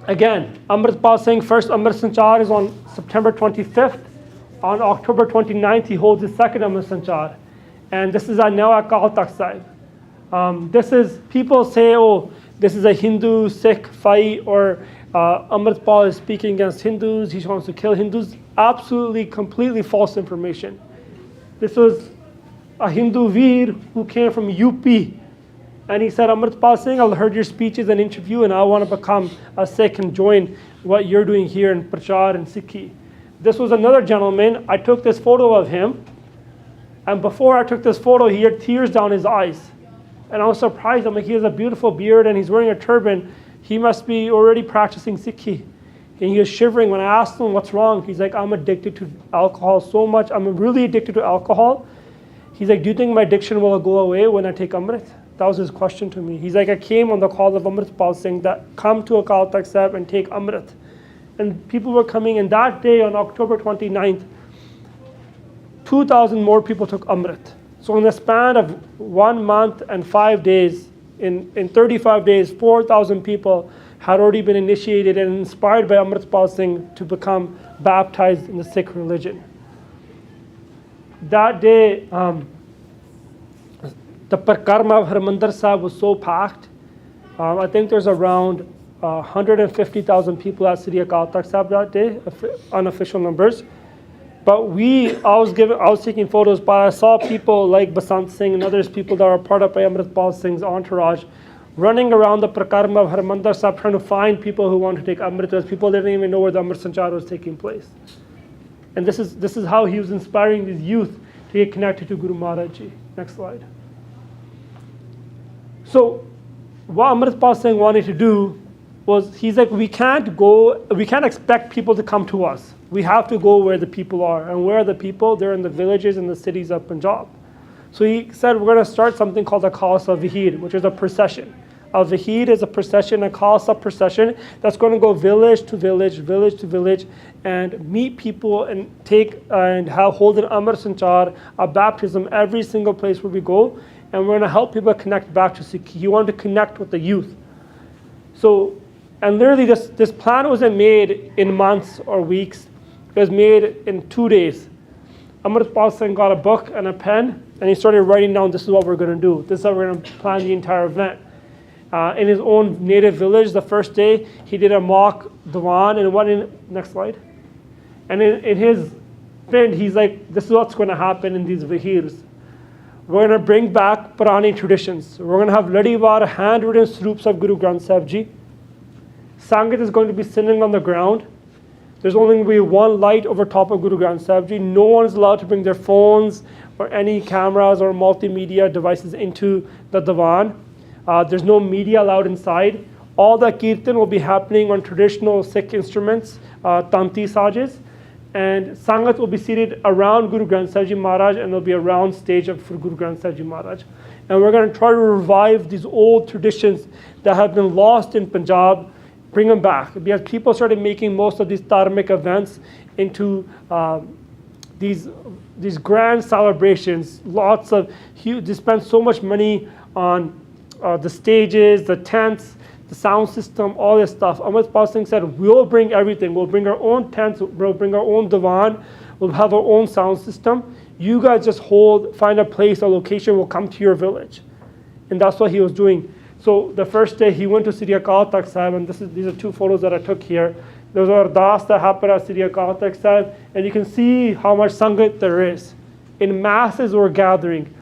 again, Amritpal Singh, first Amrit Sanchar is on September 25th. On October 29th, he holds his second Amrit Sanchar. And this is now at Akal Takht Sahib. This is, people say, oh, this is a Hindu-Sikh fight, or Amritpal is speaking against Hindus, he wants to kill Hindus. Absolutely, completely false information. This was a Hindu Veer who came from UP, and he said, Amritpal Singh, I heard your speeches and interview, and I want to become a Sikh and join what you're doing here in Prachar and Sikhi. This was another gentleman. I took this photo of him, and before I took this photo, he had tears down his eyes. And I was surprised. I'm like, he has a beautiful beard and he's wearing a turban. He must be already practicing Sikhi. And he was shivering. When I asked him what's wrong, he's like, I'm addicted to alcohol so much. I'm really addicted to alcohol. He's like, do you think my addiction will go away when I take Amrit? That was his question to me. He's like, I came on the call of Amritpal Singh that come to Akal Takht Sahib and take Amrit. And people were coming, and that day on October 29th, 2,000 more people took Amrit. So in the span of 1 month and 5 days, in 35 days, 4,000 people had already been initiated and inspired by Amritpal Singh to become baptized in the Sikh religion. That day, the Parkarma of Harmandir Sahib was so packed. I think there's around 150,000 people at Sri Akal Takht Sahib that day, unofficial numbers. But I was taking photos, but I saw people like Basant Singh and others, people that are part of Amritpal Singh's entourage, running around the Prakarma of Harmandir Sahib trying to find people who want to take Amrit, because people didn't even know where the Amrit Sanchar was taking place. And this is how he was inspiring these youth to get connected to Guru Maharaj Ji. Next slide. So what Amritpal Singh wanted to do was he's like, we can't expect people to come to us. We have to go where the people are. And where are the people? They're in the villages and the cities of Punjab. So he said, we're going to start something called a Khalsa Vahid, which is a procession. A Vahid is a procession, a Khalsa procession that's going to go village to village, village to village, and meet people and hold an Amar Sanchar, a baptism, every single place where we go. And we're going to help people connect back to Sikhi. He wanted to connect with the youth. So, and literally this plan wasn't made in months or weeks. It was made in 2 days. Amritpal Singh got a book and a pen, and he started writing down, this is what we're going to do. This is how we're going to plan the entire event. In his own native village, the first day, he did a mock diwan, next slide. And in his friend, he's like, this is what's going to happen in these vahirs. We're going to bring back Purani traditions. We're going to have ladiwar, handwritten sroops of Guru Granth Sahib Ji. Sangat is going to be sitting on the ground. There's only going to be one light over top of Guru Granth Sahib Ji. No one is allowed to bring their phones or any cameras or multimedia devices into the diwan. There's no media allowed inside. All the kirtan will be happening on traditional Sikh instruments, tanti sajes. And Sangat will be seated around Guru Granth Sahib Ji Maharaj, and there'll be a round stage for Guru Granth Sahib Ji Maharaj. And we're going to try to revive these old traditions that have been lost in Punjab, bring them back. Because people started making most of these dharmic events into these grand celebrations. They spend so much money on the stages, the tents, the sound system, all this stuff. Amritpal Singh said, we'll bring everything. We'll bring our own tents, we'll bring our own divan, we'll have our own sound system. You guys just find a place, a location, we'll come to your village. And that's what he was doing. So the first day he went to Sri Akal Takht Sahib, and these are 2 photos that I took here. There was an ardas that happened at Sri Akal Takht Sahib, and you can see how much sangat there is. In masses were gathering.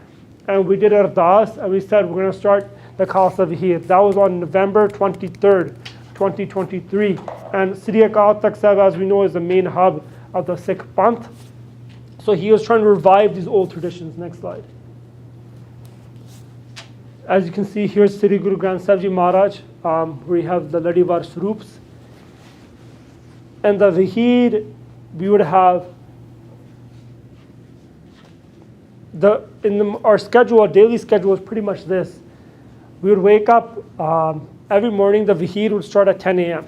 And we did ardas, and we said, we're going to start the Khalsa Vahid. That was on November 23rd, 2023. And Sri Akal Takht Sahib, as we know, is the main hub of the Sikh Panth. So he was trying to revive these old traditions. Next slide. As you can see, here's Sri Guru Granth Sahib Ji Maharaj, where we have the Ladiwar Swaroops. And the Vahid, we would have our schedule, our daily schedule is pretty much this. We would wake up every morning. The Vahid would start at 10 a.m.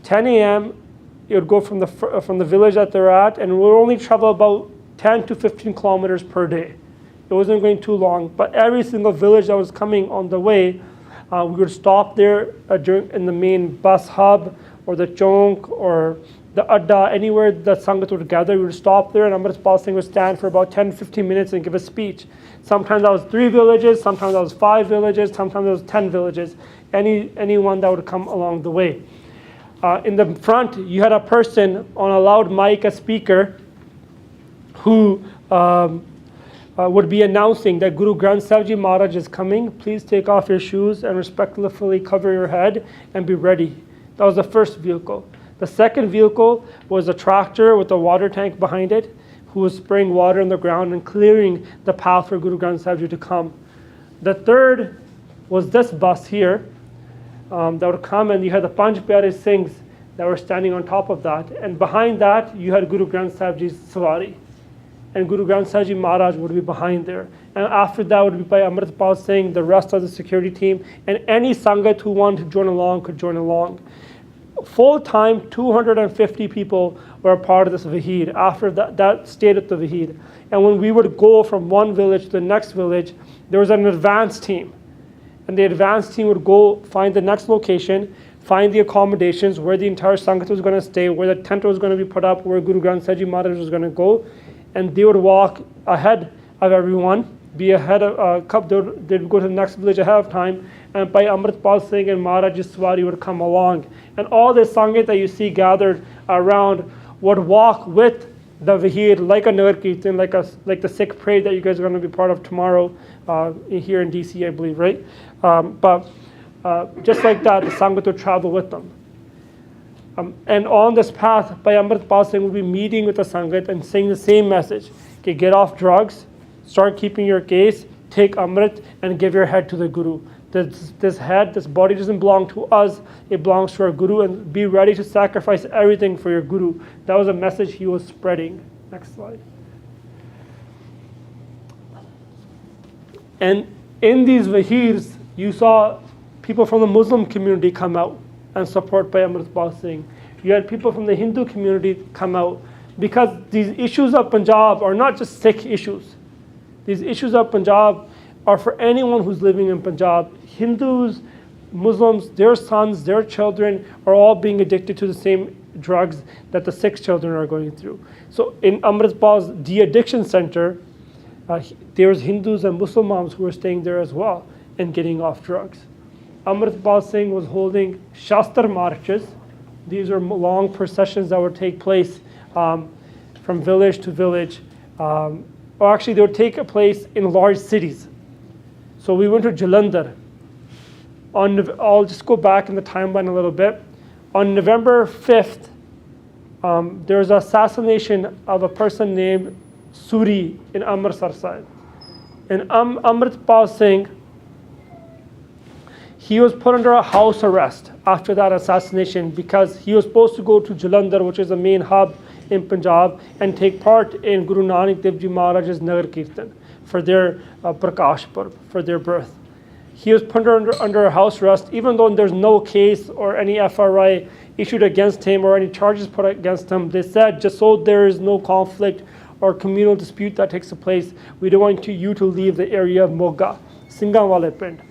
10 a.m. it would go from the village that they're at, and we would only travel about 10 to 15 kilometers per day. It wasn't going too long, but every single village that was coming on the way, we would stop there in the main bus hub or the chonk or the adda, anywhere that Sangat would gather. We would stop there, and Amritpal Singh would stand for about 10 15 minutes and give a speech. Sometimes that was 3 villages, sometimes that was 5 villages, sometimes that was 10 villages, anyone that would come along the way. In the front, you had a person on a loud mic, a speaker, who would be announcing that Guru Granth Sahib Ji Maharaj is coming. Please take off your shoes and respectfully cover your head and be ready. That was the first vehicle. The second vehicle was a tractor with a water tank behind it, who was spraying water on the ground and clearing the path for Guru Granth Sahib Ji to come. The third was this bus here that would come, and you had the Panch Pyare Singhs that were standing on top of that. And behind that, you had Guru Granth Sahib Ji's Sawari. And Guru Granth Sahib Ji Maharaj would be behind there. And after that would be by Amritpal Singh, the rest of the security team, and any Sangat who wanted to join along could join along. Full-time, 250 people were a part of this Vahid. After that stayed at the Vahid. And when we would go from one village to the next village, there was an advance team. And the advance team would go find the next location, find the accommodations, where the entire Sangat was going to stay, where the tent was going to be put up, where Guru Granth Sahib Ji Maharaj was going to go. And they would walk ahead of everyone, be ahead of they'd go to the next village ahead of time, and by Amritpal Singh and Maharaj's Swari would come along. And all this Sangat that you see gathered around would walk with the Vahid like a Nagar Kirtan, like the Sikh parade that you guys are going to be part of tomorrow here in DC, I believe, right? But just like that, the Sangat would travel with them. And on this path, by Amritpal Singh would be meeting with the Sangat and saying the same message. Okay, get off drugs, start keeping your case, take Amrit, and give your head to the Guru. this head, this body doesn't belong to us, it belongs to our Guru, and be ready to sacrifice everything for your Guru. That was a message he was spreading. Next slide. And in these Vahirs, you saw people from the Muslim community come out and support Bhai Amritpal Singh. You had people from the Hindu community come out, because these issues of Punjab are not just Sikh issues. These issues of Punjab are for anyone who's living in Punjab. Hindus, Muslims, their sons, their children are all being addicted to the same drugs that the Sikh children are going through. So in Amritpal's de-addiction center, there's Hindus and Muslims who are staying there as well and getting off drugs. Amritpal Singh was holding Shastar marches. These are long processions that would take place from village to village. Or actually, they would take place in large cities. So we went to Jalandhar. I'll just go back in the timeline a little bit. On November 5th, there was an assassination of a person named Suri in Amritsar side. And Amritpal Singh, he was put under a house arrest after that assassination, because he was supposed to go to Jalandhar, which is the main hub in Punjab, and take part in Guru Nanak Dev Ji Maharaj's Nagar Kirtan for their Prakash Parv, for their birth. He was put under a house arrest, even though there's no case or any FRI issued against him or any charges put against him. They said, just so there is no conflict or communal dispute that takes place, we don't want you to leave the area of Moga, Singha Wale Pind.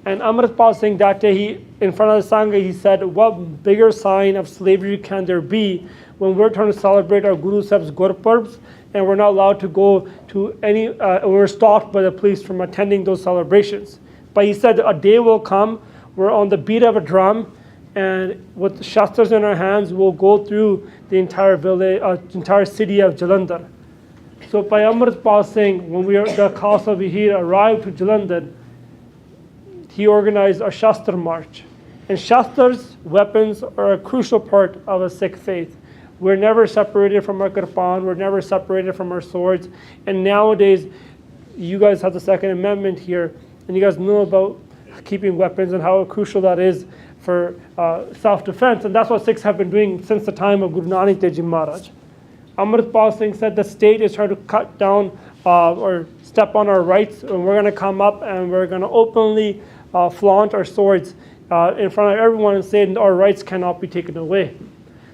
And Amritpal Singh, that day, in front of the Sangha, he said, what bigger sign of slavery can there be when we're trying to celebrate our Guru Sahib's Gurparbs, and we're not allowed to go to any, we're stopped by the police from attending those celebrations. But he said, a day will come, we're on the beat of a drum, and with the shastras in our hands, we'll go through the entire village, entire city of Jalandhar. So Bhai Amritpal Singh, when the Khalsa Vihir arrived to Jalandhar, he organized a Shastra march. And Shastras, weapons, are a crucial part of a Sikh faith. We're never separated from our kirpan, we're never separated from our swords. And nowadays, you guys have the Second Amendment here, and you guys know about keeping weapons and how crucial that is for self-defense. And that's what Sikhs have been doing since the time of Guru Nanak Dev Ji Maharaj. Amritpal Singh said the state is trying to cut down or step on our rights, and we're going to come up and we're going to openly flaunt our swords in front of everyone and say our rights cannot be taken away.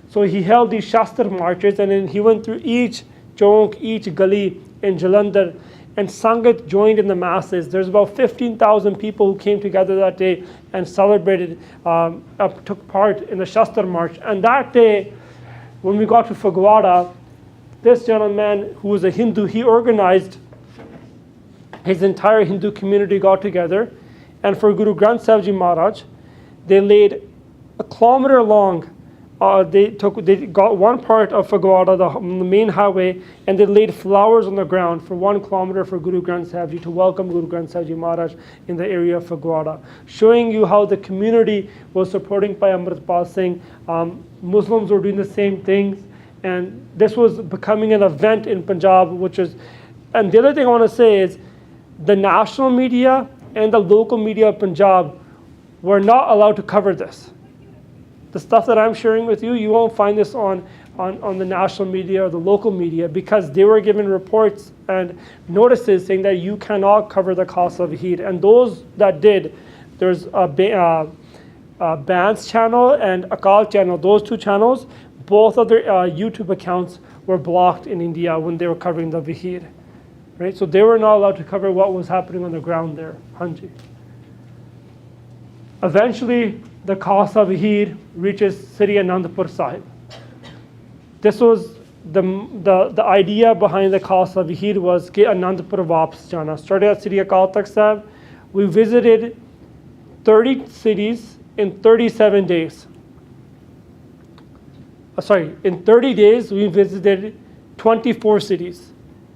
So he held these Shastra marches, and then he went through each chowk, each gully in Jalandhar, and Sangat joined in the masses. There's about 15,000 people who came together that day and celebrated, took part in the Shastra march. And that day, when we got to Fagwada, this gentleman who was a Hindu, he organized his entire Hindu community got together, and for Guru Granth Sahib Ji Maharaj, they laid a kilometer long. They got one part of Fagwada, the main highway, and they laid flowers on the ground for 1 kilometer for Guru Granth Sahib Ji, to welcome Guru Granth Sahib Ji Maharaj in the area of Fagwada, showing you how the community was supporting Bhai Amritpal Singh. Muslims were doing the same things, and this was becoming an event in Punjab, and the other thing I want to say is the national media and the local media of Punjab were not allowed to cover this. The stuff that I'm sharing with you, you won't find this on the national media or the local media, because they were given reports and notices saying that you cannot cover the Khalsa Vihir. And those that did, there's a Bands channel and Akal channel, those two channels, both of their YouTube accounts were blocked in India when they were covering the Vihir. Right? So they were not allowed to cover what was happening on the ground there. Hanji. Eventually, the Khalsa Vihir reaches Sri Anandpur Sahib. This was the idea behind the Khalsa Vihir was कि Anandpur वापस जाना. Started at Sri Akal Takht Sahib. We visited 30 cities in 37 days. In 30 days we visited 24 cities.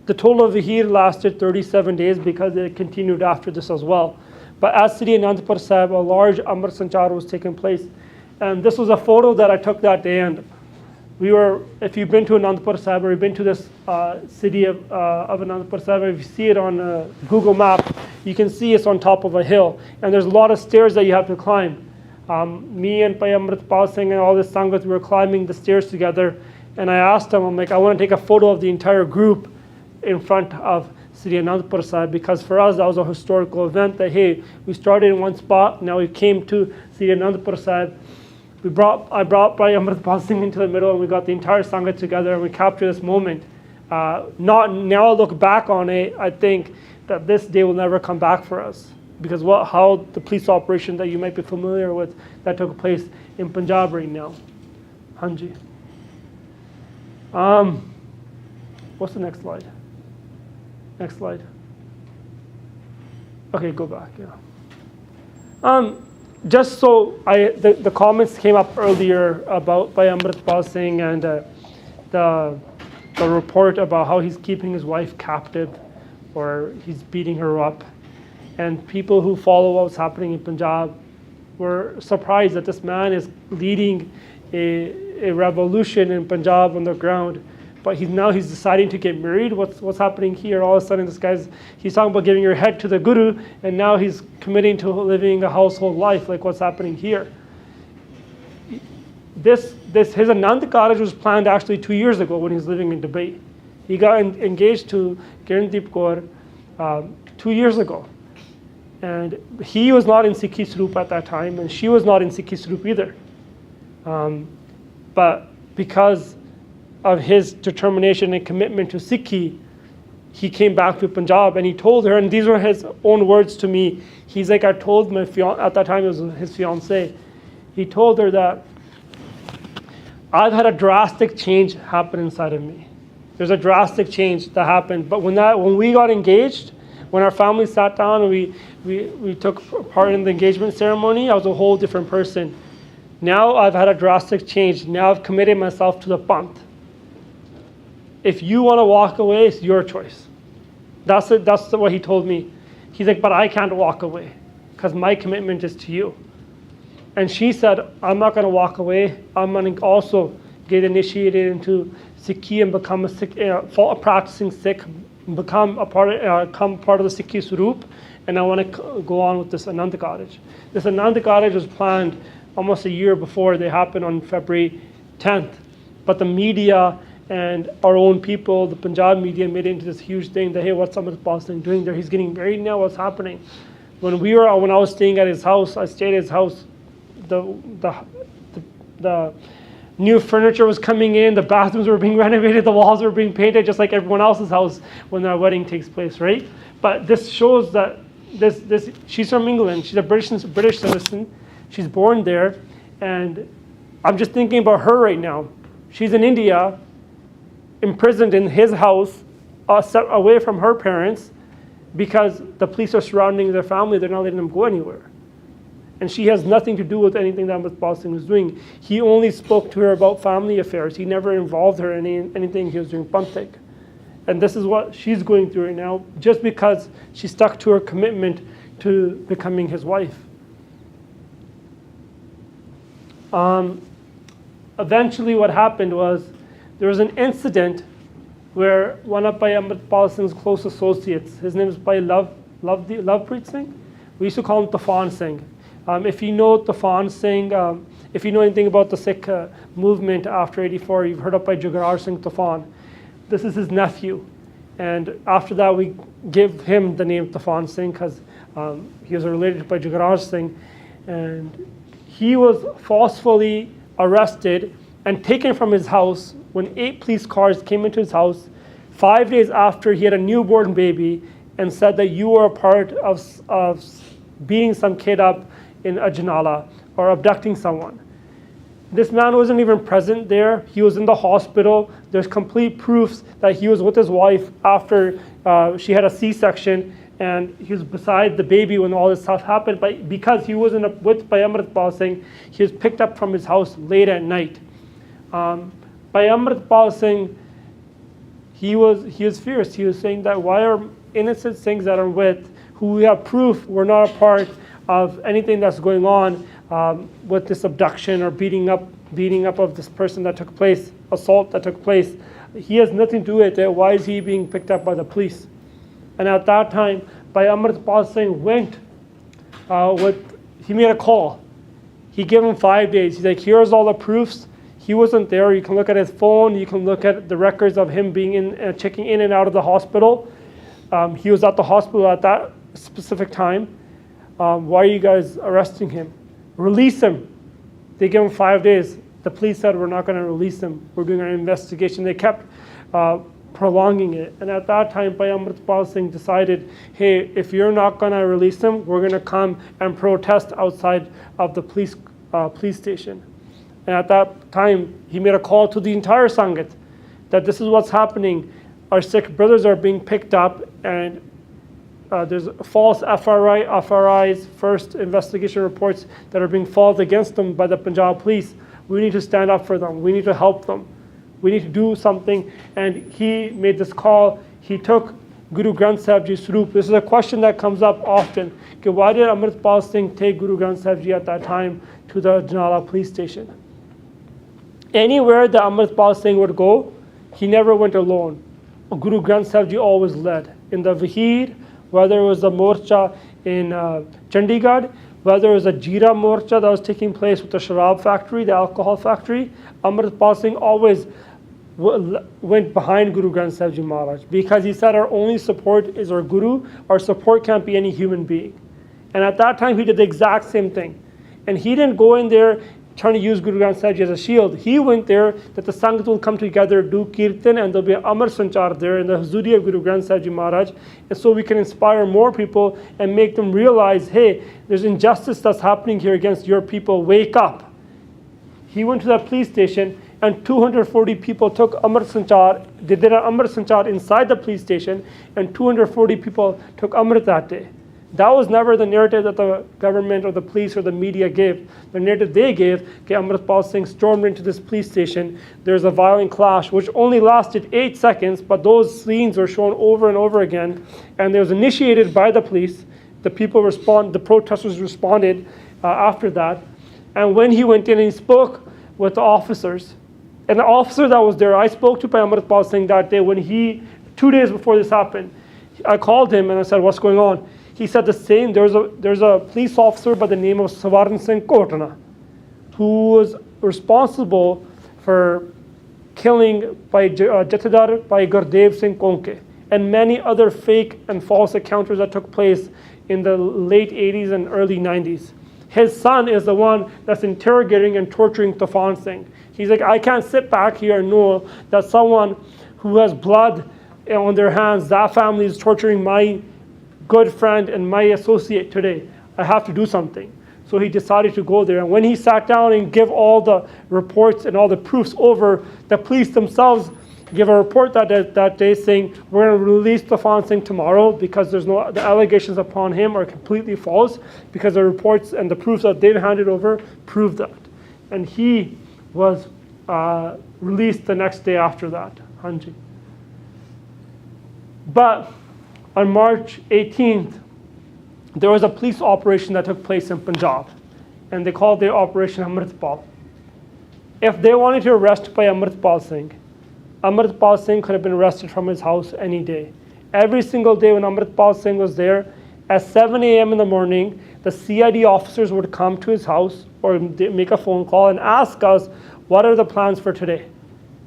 The total of Vihir lasted 37 days because it continued after this as well. But at Sri Anandpur Sahib, a large Amrit Sanchar was taking place. And this was a photo that I took that day. And if you've been to Anandpur Sahib or you've been to this city of Anandpur Sahib, if you see it on Google Maps, You can see it's on top of a hill, and there's a lot of stairs that you have to climb. Me and Bhai Amritpal Singh and all this Sangat, we were climbing the stairs together, and I asked him, I'm like, I want to take a photo of the entire group in front of Sri Anandpur Sahib, because for us that was a historical event that, hey, we started in one spot, now we came to Sri Anandpur Sahib. I brought Bhai Amritpal Singh into the middle, and we got the entire Sangat together, and we captured this moment. Not now I look back on it, I think that this day will never come back for us. Because how the police operation that you might be familiar with that took place in Punjab right now. Hanji. What's the next slide? Next slide. Okay, go back, yeah. Just so the comments came up earlier about by Amritpal Singh and the report about how he's keeping his wife captive or he's beating her up. And people who follow what's happening in Punjab were surprised that this man is leading a revolution in Punjab on the ground. But he's deciding to get married. What's happening here? All of a sudden, he's talking about giving your head to the guru, and now he's committing to living a household life. Like what's happening here? His Anand Karaj was planned actually 2 years ago when he was living in Dubai. He got engaged to Kirandeep Kaur 2 years ago. And he was not in Sikhi Swaroop at that time, and she was not in Sikhi Swaroop either. But because of his determination and commitment to Sikhi, he came back to Punjab and he told her, and these were his own words to me. He's like, I told my fiance, at that time it was his fiancée, he told her that I've had a drastic change happen inside of me. There's a drastic change that happened, but when we got engaged, when our family sat down and we took part in the engagement ceremony, I was a whole different person. Now I've had a drastic change. Now I've committed myself to the panth. If you want to walk away, it's your choice. That's what he told me. He's like, but I can't walk away because my commitment is to you. And she said, I'm not going to walk away. I'm going to also get initiated into Sikhi and become a practicing Sikh, become part of the Sikhi Swaroop, and I want to go on with this Anand Karaj. This Anand Karaj was planned almost a year before. They happened on February 10th. But the media and our own people, the Punjab media, made it into this huge thing that, hey, what's Amritpal Singh doing there? He's getting married now, what's happening? When I was staying at his house, I stayed at his house, the new furniture was coming in, the bathrooms were being renovated, the walls were being painted, just like everyone else's house when their wedding takes place, right? But this shows that she's from England, she's a British citizen, she's born there, and I'm just thinking about her right now. She's in India, imprisoned in his house, away from her parents, because the police are surrounding their family, they're not letting them go anywhere. And she has nothing to do with anything that Amritpal Singh was doing. He only spoke to her about family affairs. He never involved her in anything he was doing panthik. And this is what she's going through right now, just because she stuck to her commitment to becoming his wife. Eventually what happened was, there was an incident where one of Bhai Amritpal Singh's close associates, his name is Bhai Lovepreet Singh, we used to call him Tufan Singh. If you know Tufan Singh, if you know anything about the Sikh movement after 84, you've heard of Bhai Jugaraj Singh Tufan. This is his nephew. And after that, we give him the name Tufan Singh because he was related to Bhai Jugaraj Singh. And he was forcefully arrested and taken from his house when 8 police cars came into his house 5 days after he had a newborn baby and said that you were a part of beating some kid up in Ajnala or abducting someone. This man wasn't even present there. He was in the hospital. There's complete proofs that he was with his wife after she had a C-section, and he was beside the baby when all this stuff happened. But because he wasn't with Bhai Amritpal Singh, he was picked up from his house late at night. Bhai Amritpal Singh, he was fierce. He was saying that why are innocent Singhs that are with, who we have proof were not a part of anything that's going on with this abduction or beating up of this person that took place, assault that took place. He has nothing to do with it. Why is he being picked up by the police? And at that time, Bhai Amritpal Singh went he made a call. He gave him 5 days. He's like, here's all the proofs. He wasn't there. You can look at his phone. You can look at the records of him being checking in and out of the hospital. He was at the hospital at that specific time. Why are you guys arresting him? Release him. They gave him 5 days. The police said, we're not going to release him. We're doing an investigation. They kept prolonging it. And at that time, Bhai Amritpal Singh decided, hey, if you're not going to release him, we're going to come and protest outside of the police station. And at that time, he made a call to the entire Sangat that this is what's happening. Our Sikh brothers are being picked up, and there's false FRIs, first investigation reports, that are being filed against them by the Punjab police. We need to stand up for them. We need to help them. We need to do something. And he made this call. He took Guru Granth Sahib Ji's Swaroop. This is a question that comes up often. Okay, why did Amritpal Singh take Guru Granth Sahib Ji at that time to the Janala police station? Anywhere that Amritpal Singh would go, he never went alone. Guru Granth Sahib Ji always led. In the Vahir, whether it was a morcha in Chandigarh, whether it was a Jeera morcha that was taking place with the Sharab factory, the alcohol factory, Amritpal Singh always went behind Guru Granth Sahib Ji Maharaj, because he said our only support is our Guru. Our support can't be any human being. And at that time, he did the exact same thing. And he didn't go in there trying to use Guru Granth Sahib Ji as a shield. He went there that the Sangat will come together, do Kirtan, and there'll be Amar Sanchar there in the Huzuri of Guru Granth Sahib Ji Maharaj. And so we can inspire more people and make them realize, hey, there's injustice that's happening here against your people. Wake up. He went to that police station, and 240 people took Amar Sanchar. They did an Amar Sanchar inside the police station, and 240 people took Amrit that day. That was never the narrative that the government or the police or the media gave. The narrative they gave, okay, Amritpal Singh stormed into this police station. There's a violent clash, which only lasted 8 seconds, but those scenes were shown over and over again. And it was initiated by the police. The protesters responded after that. And when he went in and he spoke with the officers, and the officer that was there, I spoke to Amritpal Singh that day 2 days before this happened. I called him and I said, what's going on? He said the same. There's a police officer by the name of Sawaran Singh Kotana, who was responsible for killing by Jathedar by Gurdev Singh Konke and many other fake and false encounters that took place in the late 80s and early 90s. His son is the one that's interrogating and torturing Tufan Singh. He's like, I can't sit back here and know that someone who has blood on their hands, that family is torturing my good friend and my associate today. I have to do something. So he decided to go there. And when he sat down and gave all the reports and all the proofs over, the police themselves gave a report that day saying, we're going to release Tufan Singh tomorrow because the allegations upon him are completely false, because the reports and the proofs that they've handed over prove that. And he was released the next day after that. Hanji. But on March 18th, there was a police operation that took place in Punjab, and they called it Operation Amritpal. If they wanted to arrest Bhai Amritpal Singh could have been arrested from his house any day. Every single day when Amritpal Singh was there, at 7 a.m. in the morning, the CID officers would come to his house or make a phone call and ask us, what are the plans for today?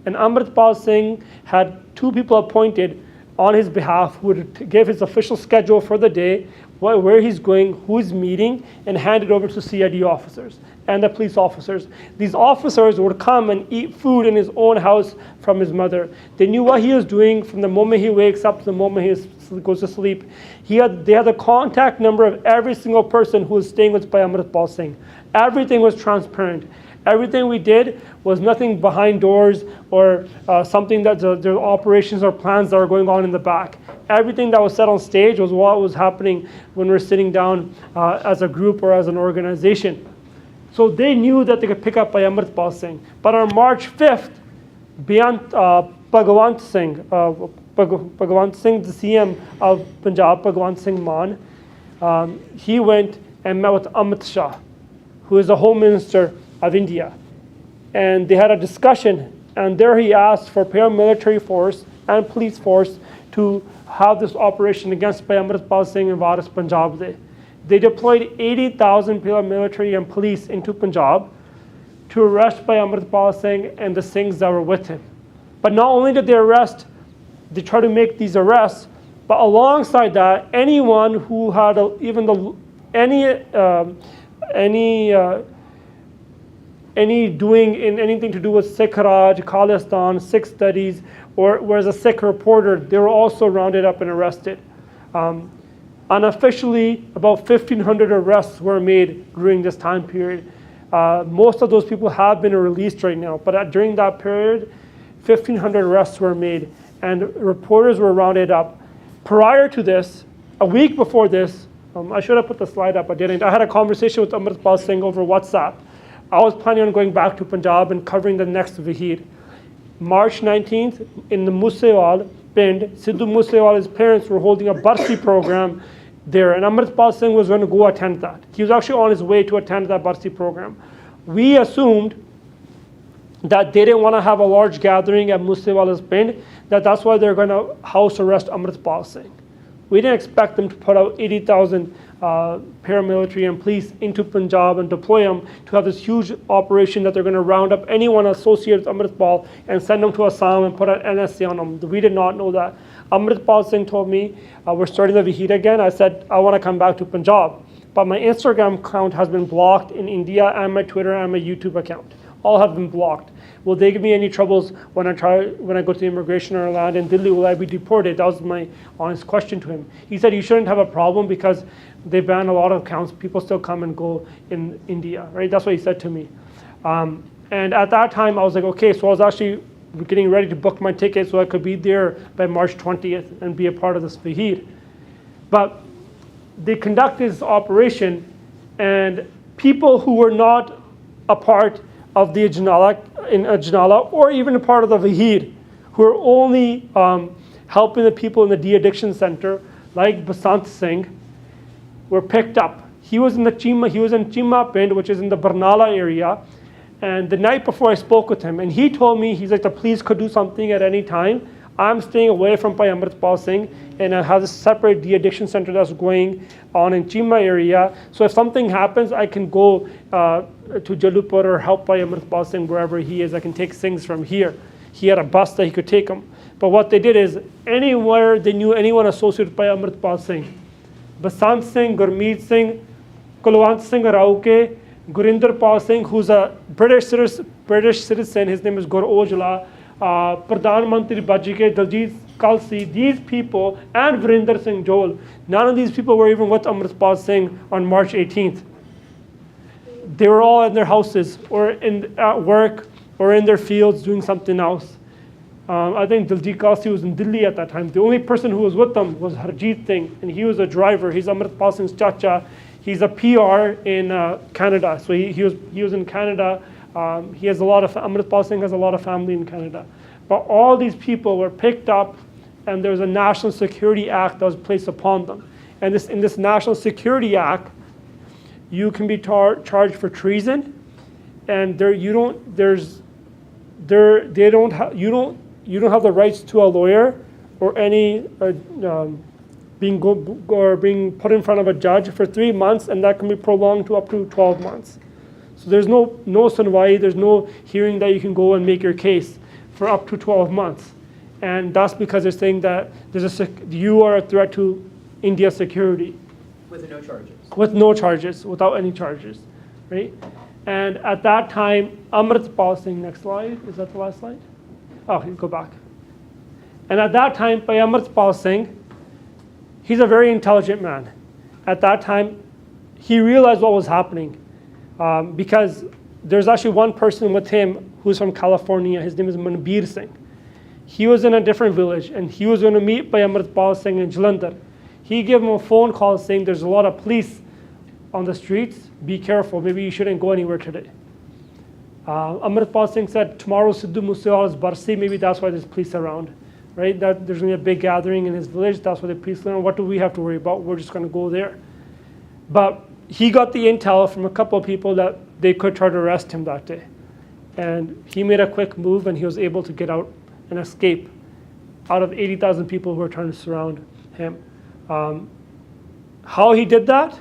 And Amritpal Singh had 2 people appointed on his behalf who would give his official schedule for the day, where he's going, who he's meeting, and hand it over to CID officers and the police officers. These officers would come and eat food in his own house from his mother. They knew what he was doing from the moment he wakes up to the moment he goes to sleep. They had the contact number of every single person who was staying with Bhai Amritpal Singh. Everything was transparent. Everything we did was nothing behind doors or something that there were operations or plans that were going on in the back. Everything that was said on stage was what was happening when we were sitting down as a group or as an organization. So they knew that they could pick up Bhai Amritpal Singh. But on March 5th, Bhagwant Singh, the CM of Punjab, Bhagwant Singh Mann, he went and met with Amit Shah, who is the Home Minister of India. And they had a discussion, and there he asked for paramilitary force and police force to have this operation against Bhai Amritpal Singh and Waris Punjab de. They deployed 80,000 military and police into Punjab to arrest Bhai Amritpal Singh and the Singhs that were with him. But not only did they try to make these arrests, but alongside that, anyone who had any doing in anything to do with Sikh Raj, Khalistan, Sikh studies, or was a Sikh reporter, they were also rounded up and arrested. Unofficially, about 1,500 arrests were made during this time period. Most of those people have been released right now, but during that period, 1,500 arrests were made and reporters were rounded up. Prior to this, a week before this, I should have put the slide up, I didn't. I had a conversation with Amritpal Singh over WhatsApp. I was planning on going back to Punjab and covering the next Vahid. March 19th, in the Musewal Pind, Sidhu Musewal's parents were holding a Barsi program there, and Amritpal Singh was going to go attend that. He was actually on his way to attend that Barsi program. We assumed that they didn't want to have a large gathering at Musewal's Pind, that's why they're going to house arrest Amritpal Singh. We didn't expect them to put out 80,000 paramilitary and police into Punjab and deploy them to have this huge operation that they're going to round up anyone associated with Amritpal and send them to Assam and put an NSA on them. We did not know that. Amritpal Singh told me, we're starting the Vahid again. I said, I want to come back to Punjab. But my Instagram account has been blocked in India, and my Twitter and my YouTube account. All have been blocked. Will they give me any troubles when I go to immigration or land in Delhi? Will I be deported? That was my honest question to him. He said you shouldn't have a problem because they ban a lot of accounts. People still come and go in India, right? That's what he said to me. And at that time, I was like, okay, so I was actually getting ready to book my ticket so I could be there by March 20th and be a part of this Vahid. But they conducted this operation, and people who were not a part of the Ajnala or even a part of the Vahid, who are only helping the people in the de-addiction center, like Basant Singh, were picked up. He was in Chima Pind, which is in the Barnala area, and the night before I spoke with him, and he told me, he's like, the police could do something at any time. I'm staying away from Bhai Amritpal Singh, and I have a separate de-addiction center that's going on in Chima area. So if something happens, I can go to Jalupur or help Bhai Amritpal Singh wherever he is. I can take Singhs from here. He had a bus that he could take them. But what they did is, anywhere they knew anyone associated with Bhai Amritpal Singh, Basant Singh, Gurmeet Singh, Kulwant Singh Rauke, Gurinder Pal Singh, who's a British citizen, his name is Gur Ojla, Pradhan Mantri Bajike, Daljit Kalsi, these people, and Vrinder Singh Jol, none of these people were even with Amritpal Singh on March 18th. They were all in their houses or at work or in their fields doing something else. I think Daljit Kalsi was in Delhi at that time. The only person who was with them was Harjeet Singh, and he was a driver. He's Amritpal Singh's chacha. He's a PR in Canada. So he was in Canada. He has Amritpal Singh has a lot of family in Canada. But all these people were picked up, and there was a National Security Act that was placed upon them. And in this National Security Act, you can be charged for treason, and you don't have the rights to a lawyer or any being put in front of a judge for 3 months, and that can be prolonged to up to 12 months. So there's no sunwai, there's no hearing that you can go and make your case for up to 12 months. And that's because they're saying that you are a threat to India's security. With no charges. With no charges, without any charges, right? And at that time, Amritpal Singh, next slide, is that the last slide? Oh, go back. And at that time, by Amritpal Singh, he's a very intelligent man. At that time, he realized what was happening because there's actually one person with him who's from California. His name is Manbir Singh. He was in a different village, and he was going to meet by Amritpal Singh in Jalandhar. He gave him a phone call saying there's a lot of police on the streets. Be careful. Maybe you shouldn't go anywhere today. Amritpal Singh said, tomorrow Sidhu Musewal's Barsi, maybe that's why there's police around. Right? That there's going to be a big gathering in his village. That's why the police learn. What do we have to worry about? We're just going to go there. But he got the intel from a couple of people that they could try to arrest him that day. And he made a quick move, and he was able to get out and escape out of 80,000 people who were trying to surround him. How he did that,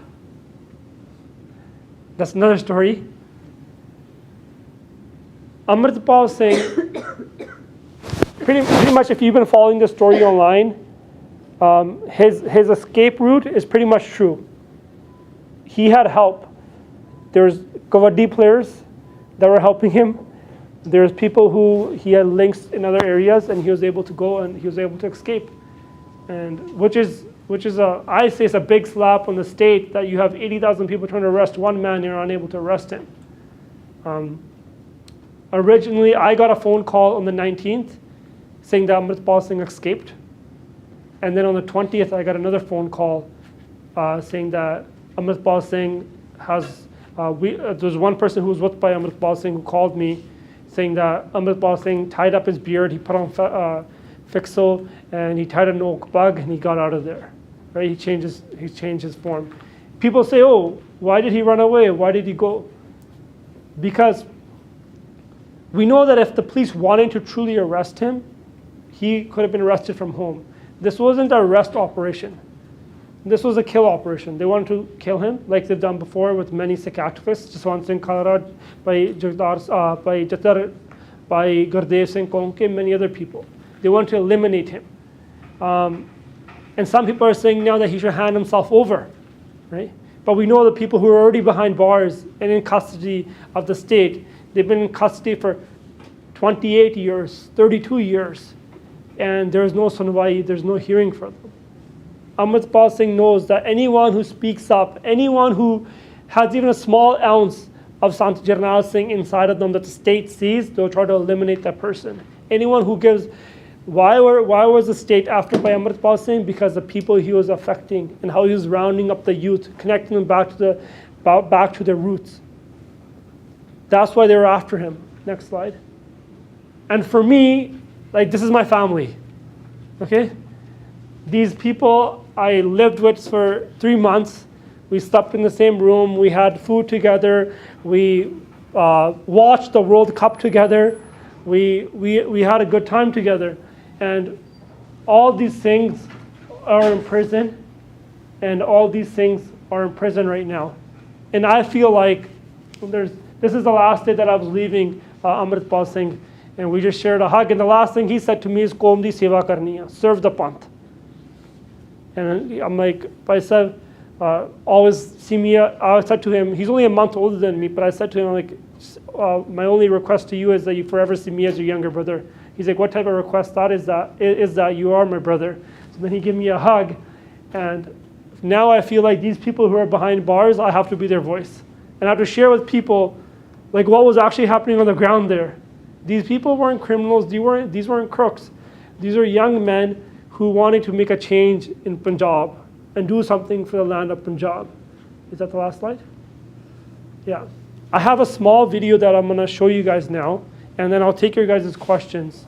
that's another story. Amritpal Singh, pretty much if you've been following this story online, his escape route is pretty much true. He had help. There's Kabaddi players that were helping him. There's people who he had links in other areas, and he was able to go and he was able to escape. And which is I say it's a big slap on the state that you have 80,000 people trying to arrest one man and you're unable to arrest him. Originally, I got a phone call on the 19th saying that Amritpal Singh escaped. And then on the 20th, I got another phone call saying that Amritpal Singh has, there's one person who was with by Amritpal Singh who called me saying that Amritpal Singh tied up his beard, he put on fixo, and he tied a noke bug, and he got out of there. Right? He changed his form. People say, oh, why did he run away? Why did he go? Because we know that if the police wanted to truly arrest him, he could have been arrested from home. This wasn't an arrest operation. This was a kill operation. They wanted to kill him, like they've done before with many Sikh activists, Jaswant Singh Khalra, by Gurdev Singh Konke, many other people. They wanted to eliminate him. And some people are saying now that he should hand himself over, right? But we know the people who are already behind bars and in custody of the state, they've been in custody for 28 years, 32 years, and there's no sunwai, there's no hearing for them. Amritpal Singh knows that anyone who speaks up, anyone who has even a small ounce of Sant Jarnail Singh inside of them that the state sees, they'll try to eliminate that person. Anyone who gives, why was the state after by Amritpal Singh? Because the people he was affecting and how he was rounding up the youth, connecting them back to their roots. That's why they were after him. Next slide. And for me, like, this is my family, okay? These people I lived with for 3 months. We slept in the same room. We had food together. We watched the World Cup together. We had a good time together. And all these things are in prison. And all these things are in prison right now. And I feel like this is the last day that I was leaving Amritpal Singh. And we just shared a hug. And the last thing he said to me is, Qawm di seva karni hai, serve the panth. And I'm like, I said, always see me, I said to him, he's only a month older than me, but I said to him, like, my only request to you is that you forever see me as your younger brother. He's like, what type of request that is that you are my brother. So then he gave me a hug. And now I feel like these people who are behind bars, I have to be their voice. And I have to share with people, like, what was actually happening on the ground there. These people weren't criminals, these weren't crooks. These are young men who wanted to make a change in Punjab and do something for the land of Punjab. Is that the last slide? Yeah. I have a small video that I'm going to show you guys now, and then I'll take your guys' questions.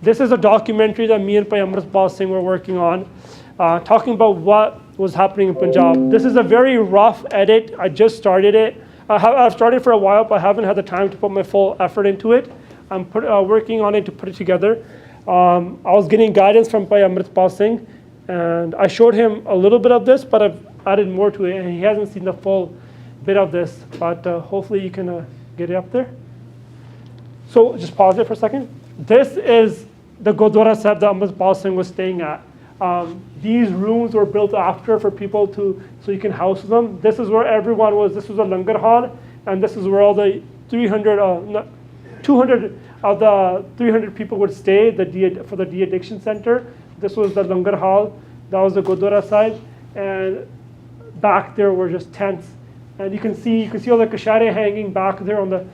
This is a documentary that me and Amritpal Singh were working on, talking about what was happening in Punjab. This is a very rough edit. I just started it. I've started for a while, but I haven't had the time to put my full effort into it. I'm working on it to put it together. I was getting guidance from Amritpal Singh, and I showed him a little bit of this, but I've added more to it, and he hasn't seen the full bit of this, but hopefully you can get it up there. So just pause it for a second. This is the Gurdwara Sahib that Amritpal Singh was staying at. These rooms were built after for people so you can house them. This is where everyone was. This was a langar hall, and this is where all the 200 of the 300 people would stay for the de-addiction center. This was the langar hall. That was the Gurdwara side, and back there were just tents. And you can see all the kashare hanging back there on the.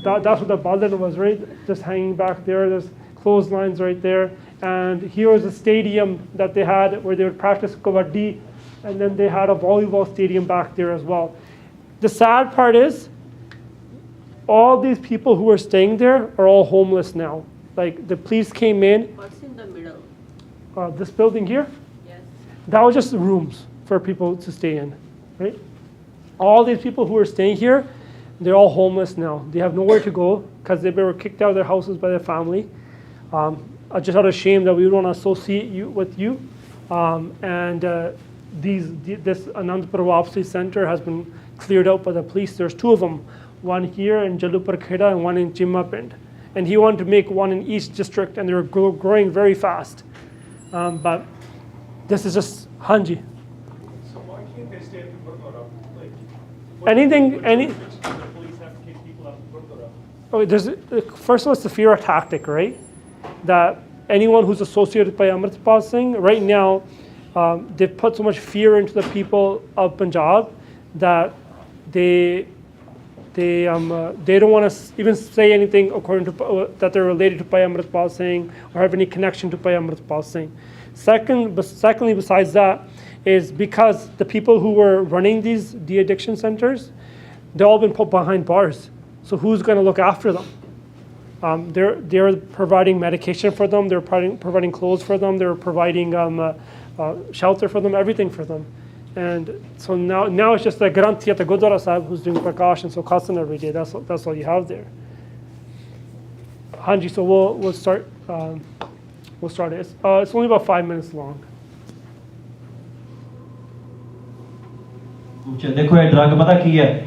That's what the balan was, right? Just hanging back there. There's clotheslines right there. And here was a stadium that they had where they would practice kabaddi, and then they had a volleyball stadium back there as well. The sad part is, all these people who are staying there are all homeless now. Like, the police came in. What's in the middle? This building here, Yes. that was just rooms for people to stay in, right? All these people who are staying here, they're all homeless now. They have nowhere to go because they were kicked out of their houses by their family. just out of shame that we don't want to associate you with you. This Anandpur Wapsi Center has been cleared out by the police. There's 2 of them, one here in Jalupur Kheda and one in Chimmapind. And he wanted to make one in each district, and they're growing very fast. But this is just Hanji. So why can't they stay at the Gurdwara? Like, Any. the police have to kick people out of the Gurdwara? Okay, first of all, it's the fear tactic, right? That anyone who's associated by Amritpal Singh, right now, they've put so much fear into the people of Punjab that they don't want to even say anything according to that they're related to Bhai Amritpal Singh or have any connection to Bhai Amritpal Singh. Secondly, besides that, is because the people who were running these de-addiction centers, they've all been put behind bars. So who's going to look after them? They're providing medication for them. They're providing clothes for them. They're providing shelter for them, everything for them. And so now it's just the Granthi at the Gurdwara Sahib who's doing Prakash and Sukhasan every day. That's all you have there. Hanji, so we'll start. We'll start it. It's only about 5 minutes long. देखो ये drug पता की है